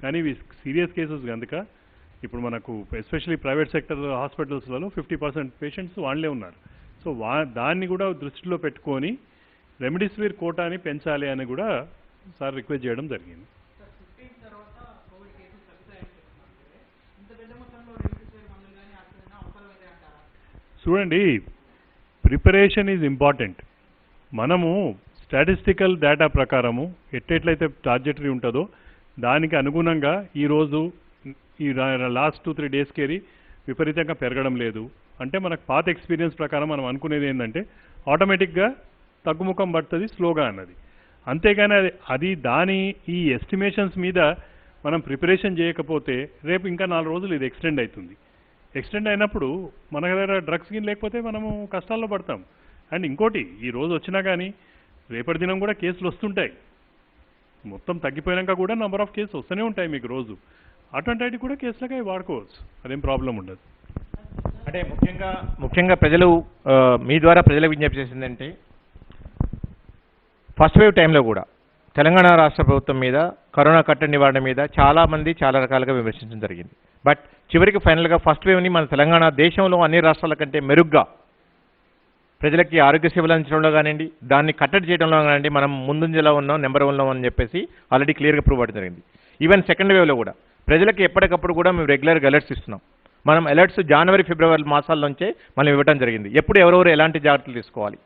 కానీ ఇవి సీరియస్ కేసెస్ కనుక ఇప్పుడు మనకు ఎస్పెషల్లీ ప్రైవేట్ సెక్టర్ హాస్పిటల్స్లలో 50% పేషెంట్స్ వాళ్ళే ఉన్నారు. సో దాన్ని కూడా దృష్టిలో పెట్టుకొని రెమిడిసివిర్ కోటాని పెంచాలి అని కూడా సార్ రిక్వెస్ట్ చేయడం జరిగింది. చూడండి, ప్రిపరేషన్ ఈజ్ ఇంపార్టెంట్. మనము స్టాటిస్టికల్ డేటా ప్రకారము ఎట్లయితే టార్గెటరీ ఉంటుందో దానికి అనుగుణంగా ఈరోజు ఈ లాస్ట్ 2-3 డేస్కి విపరీతంగా పెరగడం లేదు. అంటే మనకు పాత ఎక్స్పీరియన్స్ ప్రకారం మనం అనుకునేది ఏంటంటే ఆటోమేటిక్గా తగ్గుముఖం పడుతుంది స్లోగా అన్నది. అంతేగాని దాని ఈ ఎస్టిమేషన్స్ మీద మనం ప్రిపరేషన్ చేయకపోతే రేపు ఇంకా 4 రోజులు ఇది ఎక్స్టెండ్ అవుతుంది. ఎక్స్టెండ్ అయినప్పుడు మన దగ్గర డ్రగ్స్ గిన్ లేకపోతే మనము కష్టాల్లో పడతాం. అండ్ ఇంకోటి, ఈ రోజు వచ్చినా కానీ రేపటి దినం కూడా కేసులు వస్తుంటాయి. మొత్తం తగ్గిపోయాక కూడా నెంబర్ ఆఫ్ కేసులు వస్తూనే ఉంటాయి మీకు రోజు. అటువంటి కూడా కేసులకి వాడుకోవచ్చు, అదేం ప్రాబ్లం ఉండదు. అంటే ముఖ్యంగా ప్రజలు మీ ద్వారా ప్రజలకు విజ్ఞప్తి చేసిందంటే, ఫస్ట్ వేవ్ టైంలో కూడా తెలంగాణ రాష్ట్ర ప్రభుత్వం మీద కరోనా కట్టడి నివారణ మీద చాలామంది చాలా రకాలుగా విమర్శించడం జరిగింది. బట్ చివరికి ఫైనల్గా ఫస్ట్ వేవ్ని మన తెలంగాణ దేశంలో అన్ని రాష్ట్రాల కంటే మెరుగ్గా ప్రజలకి ఆరోగ్య సేవలు అందించడంలో కానివ్వండి, దాన్ని కట్టడి చేయడంలో కానివ్వండి మనం ముందుంజలో ఉన్నాం, నెంబర్ 1లో అని చెప్పేసి ఆల్రెడీ క్లియర్గా ప్రూవ్ అవ్వడం జరిగింది. ఈవెన్ సెకండ్ వేవ్లో కూడా ప్రజలకి ఎప్పటికప్పుడు కూడా మేము రెగ్యులర్గా అలర్ట్స్ ఇస్తున్నాం. మనం అలర్ట్స్ జనవరి, ఫిబ్రవరి మాసాల్లోంచే మనం ఇవ్వడం జరిగింది. ఎప్పుడు ఎవరెవరు ఎలాంటి జాగ్రత్తలు తీసుకోవాలి,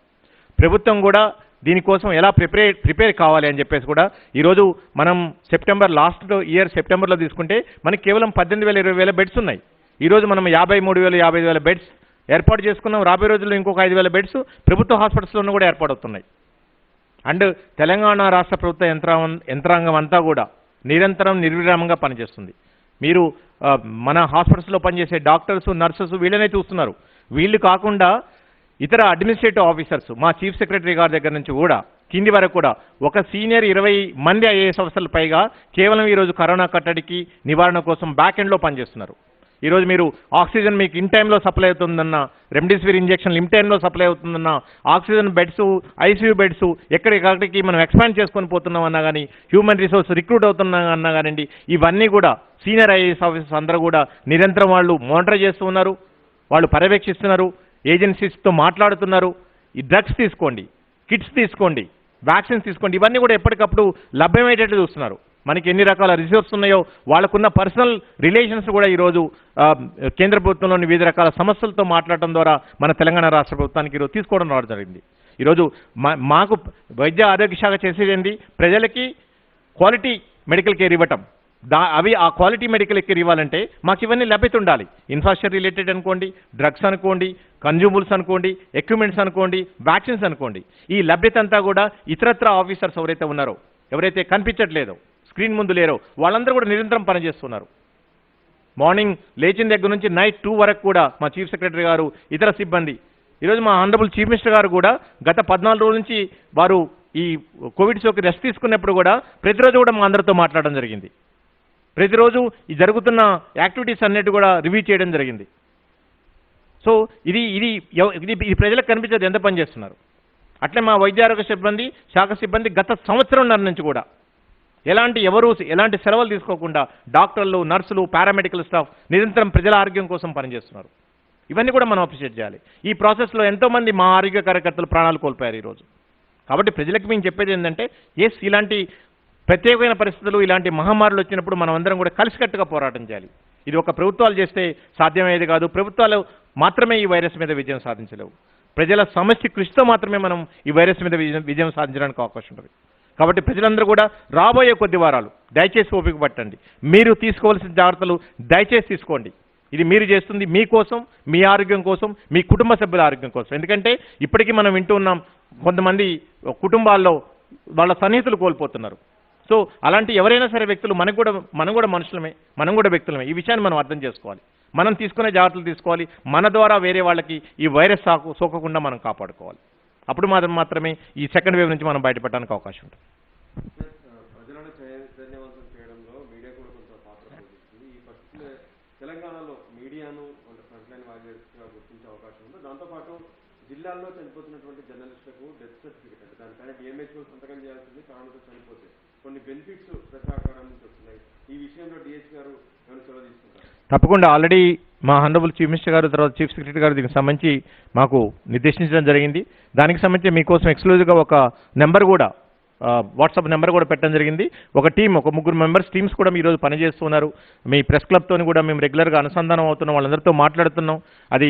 ప్రభుత్వం కూడా దీనికోసం ఎలా ప్రిపేర్ కావాలి అని చెప్పేసి కూడా ఈరోజు మనం లాస్ట్ ఇయర్ సెప్టెంబర్లో తీసుకుంటే మనకి కేవలం 18,000-20,000 బెడ్స్ ఉన్నాయి. ఈరోజు మనం 53,000-55,000 బెడ్స్ ఏర్పాటు చేసుకున్నాం. రాబోయే రోజుల్లో ఇంకొక 5,000 బెడ్స్ ప్రభుత్వ హాస్పిటల్స్లోనూ కూడా ఏర్పాటవుతున్నాయి. అండ్ తెలంగాణ రాష్ట్ర ప్రభుత్వ యంత్రాంగం అంతా కూడా నిరంతరం నిర్విరామంగా పనిచేస్తుంది. మీరు మన హాస్పిటల్స్లో పనిచేసే డాక్టర్స్, నర్సెస్ వీళ్ళనే చూస్తున్నారు. వీళ్ళు కాకుండా ఇతర అడ్మినిస్ట్రేటివ్ ఆఫీసర్స్, మా చీఫ్ సెక్రటరీ గారి దగ్గర నుంచి కూడా కింది వరకు కూడా ఒక సీనియర్ 20 మంది ఐఏఎస్ ఆఫీసర్ల పైగా కేవలం ఈరోజు కరోనా కట్టడికి నివారణ కోసం బ్యాక్ ఎండ్లో పనిచేస్తున్నారు. ఈరోజు మీరు ఆక్సిజన్ మీకు ఇన్ టైంలో సప్లై అవుతుందన్న, రెమ్డెసివిర్ ఇంజెక్షన్లు ఇన్ టైంలో సప్లై అవుతుందన్న, ఆక్సిజన్ బెడ్స్, ఐసీయూ బెడ్స్ ఎక్కడికక్కడికి మనం ఎక్స్పాండ్ చేసుకొని పోతున్నాం అన్నా కానీ, హ్యూమన్ రిసోర్స్ రిక్రూట్ అవుతున్నా అన్నా కానివ్వండి, ఇవన్నీ కూడా సీనియర్ ఐఏఎస్ ఆఫీసర్స్ అందరూ కూడా నిరంతరం వాళ్ళు మానిటర్ చేస్తూ ఉన్నారు, వాళ్ళు పర్యవేక్షిస్తున్నారు, ఏజెన్సీస్తో మాట్లాడుతున్నారు. ఈ డ్రగ్స్ తీసుకోండి, కిట్స్ తీసుకోండి, వ్యాక్సిన్స్ తీసుకోండి, ఇవన్నీ కూడా ఎప్పటికప్పుడు లభ్యమయ్యేటట్లు చూస్తున్నారు. మనకి ఎన్ని రకాల రిసోర్స్ ఉన్నాయో వాళ్ళకున్న పర్సనల్ రిలేషన్స్ కూడా ఈరోజు కేంద్ర ప్రభుత్వంలోని వివిధ రకాల సమస్యలతో మాట్లాడటం ద్వారా మన తెలంగాణ రాష్ట్ర ప్రభుత్వానికి ఈరోజు తీసుకోవడం రావడం జరిగింది. ఈరోజు మాకు వైద్య ఆరోగ్య శాఖ చేసేది ఏంటి, ప్రజలకి క్వాలిటీ మెడికల్ కేర్ ఇవ్వటం. ఆ క్వాలిటీ మెడికల్ కేర్ ఇవ్వాలంటే మాకు ఇవన్నీ లభ్యత ఉండాలి. ఇన్ఫ్రాస్ట్రక్చర్ రిలేటెడ్ అనుకోండి, డ్రగ్స్ అనుకోండి, కన్జ్యూమబుల్స్ అనుకోండి, ఎక్విప్మెంట్స్ అనుకోండి, వ్యాక్సిన్స్ అనుకోండి, ఈ లభ్యత అంతా కూడా ఇతరత్ర ఆఫీసర్స్ ఎవరైతే ఉన్నారో, ఎవరైతే కనిపించట్లేదో, స్క్రీన్ ముందు లేరో, వాళ్ళందరూ కూడా నిరంతరం పనిచేస్తున్నారు. మార్నింగ్ లేచిన దగ్గర నుంచి నైట్ 2 వరకు కూడా మా చీఫ్ సెక్రటరీ గారు, ఇతర సిబ్బంది, ఈరోజు మా ఆనరబుల్ చీఫ్ మినిస్టర్ గారు కూడా గత 14 రోజుల నుంచి వారు ఈ కోవిడ్ సోకి రెస్ట్ తీసుకున్నప్పుడు కూడా ప్రతిరోజు కూడా మా అందరితో మాట్లాడడం జరిగింది. ప్రతిరోజు ఈ జరుగుతున్న యాక్టివిటీస్ అన్నిటి కూడా రివ్యూ చేయడం జరిగింది. సో ఇది ప్రజలకు కనిపించేది ఎంత పని చేస్తున్నారు. అట్లే మా వైద్య ఆరోగ్య సిబ్బంది, శాఖ సిబ్బంది గత సంవత్సరంన్నర నుంచి కూడా ఎలాంటి సెలవులు తీసుకోకుండా డాక్టర్లు, నర్సులు, పారామెడికల్ స్టాఫ్ నిరంతరం ప్రజల ఆరోగ్యం కోసం పనిచేస్తున్నారు. ఇవన్నీ కూడా మనం అప్రిషియేట్ చేయాలి. ఈ ప్రాసెస్లో ఎంతోమంది మా ఆరోగ్య కార్యకర్తలు ప్రాణాలు కోల్పోయారు ఈరోజు. కాబట్టి ప్రజలకు మేము చెప్పేది ఏంటంటే, ఇలాంటి ప్రత్యేకమైన పరిస్థితులు, ఇలాంటి మహమ్మారులు వచ్చినప్పుడు మనం అందరం కూడా కలిసికట్టుగా పోరాటం చేయాలి. ఇది ఒక ప్రభుత్వాలు చేస్తే సాధ్యమయ్యేది కాదు. ప్రభుత్వాలు మాత్రమే ఈ వైరస్ మీద విజయం సాధించలేవు. ప్రజల సమష్టి కృషితో మాత్రమే మనం ఈ వైరస్ మీద విజయం సాధించడానికి అవకాశం ఉంటుంది. కాబట్టి ప్రజలందరూ కూడా రాబోయే కొద్ది వారాలు దయచేసి ఓపిక పట్టండి. మీరు తీసుకోవాల్సిన జాగ్రత్తలు దయచేసి తీసుకోండి. ఇది మీరు చేస్తుంది మీకోసం, మీ ఆరోగ్యం కోసం, మీ కుటుంబ సభ్యుల ఆరోగ్యం కోసం. ఎందుకంటే ఇప్పటికీ మనం వింటూ ఉన్నాం, కొంతమంది కుటుంబాల్లో వాళ్ళ సన్నిహితులు కోల్పోతున్నారు. సో అలాంటి ఎవరైనా సరే వ్యక్తులు మనం కూడా మనుషులమే, మనం కూడా వ్యక్తులమే. ఈ విషయాన్ని మనం అర్థం చేసుకోవాలి. మనం తీసుకునే జాగ్రత్తలు తీసుకోవాలి. మన ద్వారా వేరే వాళ్ళకి ఈ వైరస్ సోకకుండా మనం కాపాడుకోవాలి. అప్పుడు మాత్రమే ఈ సెకండ్ వేవ్ నుంచి మనం బయటపడడానికి అవకాశం ఉంటుంది. ప్రజలను చైతన్యవంతం చేయడంలో మీడియా కూడా కొంత పాత్ర పోషిస్తుంది. ఈ పరిస్థితుల్లో తెలంగాణలో మీడియాను ఫ్రంట్ లైన్ వారియర్స్గా గుర్తించే అవకాశం ఉంది. దాంతోపాటు జిల్లాల్లో చనిపోతున్నటువంటి జర్నలిస్టులకు డెత్ సర్టిఫికేట్ అంటే దానిపైన డిఎంహెచ్ఓ సంతకం చేయాల్సింది, కరోనాతో చనిపోతే కొన్ని బెనిఫిట్స్ ప్రజాకారం నుంచి వస్తున్నాయి. ఈ విషయంలో డిహెచ్ గారు ఏమైనా చొరవ తీసుకుంటారు? తప్పకుండా. ఆల్రెడీ మా హానరబుల్ చీఫ్ మినిస్టర్ గారు, తర్వాత చీఫ్ సెక్రటరీ గారు దీనికి సంబంధించి మాకు నిర్దేశించడం జరిగింది. దానికి సంబంధించి మీకోసం ఎక్స్క్లూజివ్గా ఒక నెంబర్ కూడా, వాట్సాప్ నెంబర్ కూడా పెట్టడం జరిగింది. ఒక 3 మెంబర్స్ టీమ్స్ కూడా ఈరోజు పనిచేస్తున్నారు. మీ ప్రెస్ క్లబ్తో కూడా మేము రెగ్యులర్గా అనుసంధానం అవుతున్నాం, వాళ్ళందరితో మాట్లాడుతున్నాం. అది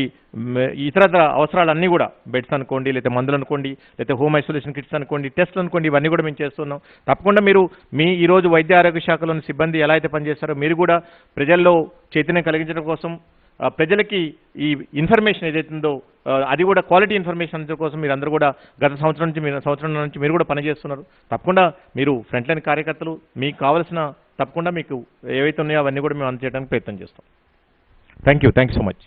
ఇతరత్ర అవసరాలన్నీ కూడా, బెడ్స్ అనుకోండి, లేకపోతే మందులు అనుకోండి, లేకపోతే హోమ్ ఐసోలేషన్ కిట్స్ అనుకోండి, టెస్ట్లు అనుకోండి, ఇవన్నీ కూడా మేము చేస్తున్నాం. తప్పకుండా మీరు ఈరోజు వైద్య ఆరోగ్య శాఖలోని సిబ్బంది ఎలా అయితే పనిచేస్తారో మీరు కూడా ప్రజల్లో చైతన్యం కలిగించడం కోసం, ప్రజలకి ఈ ఇన్ఫర్మేషన్ ఏదైతుందో అది కూడా క్వాలిటీ ఇన్ఫర్మేషన్ కోసం మీరు అందరూ కూడా గత సంవత్సరం నుంచి మీరు కూడా పనిచేస్తున్నారు. తప్పకుండా మీరు ఫ్రంట్ లైన్ కార్యకర్తలు, మీకు కావాల్సిన తప్పకుండా మీకు ఏవైతే ఉన్నాయో అవన్నీ కూడా మేము అందజేయడానికి ప్రయత్నం చేస్తాం. Thank you so much.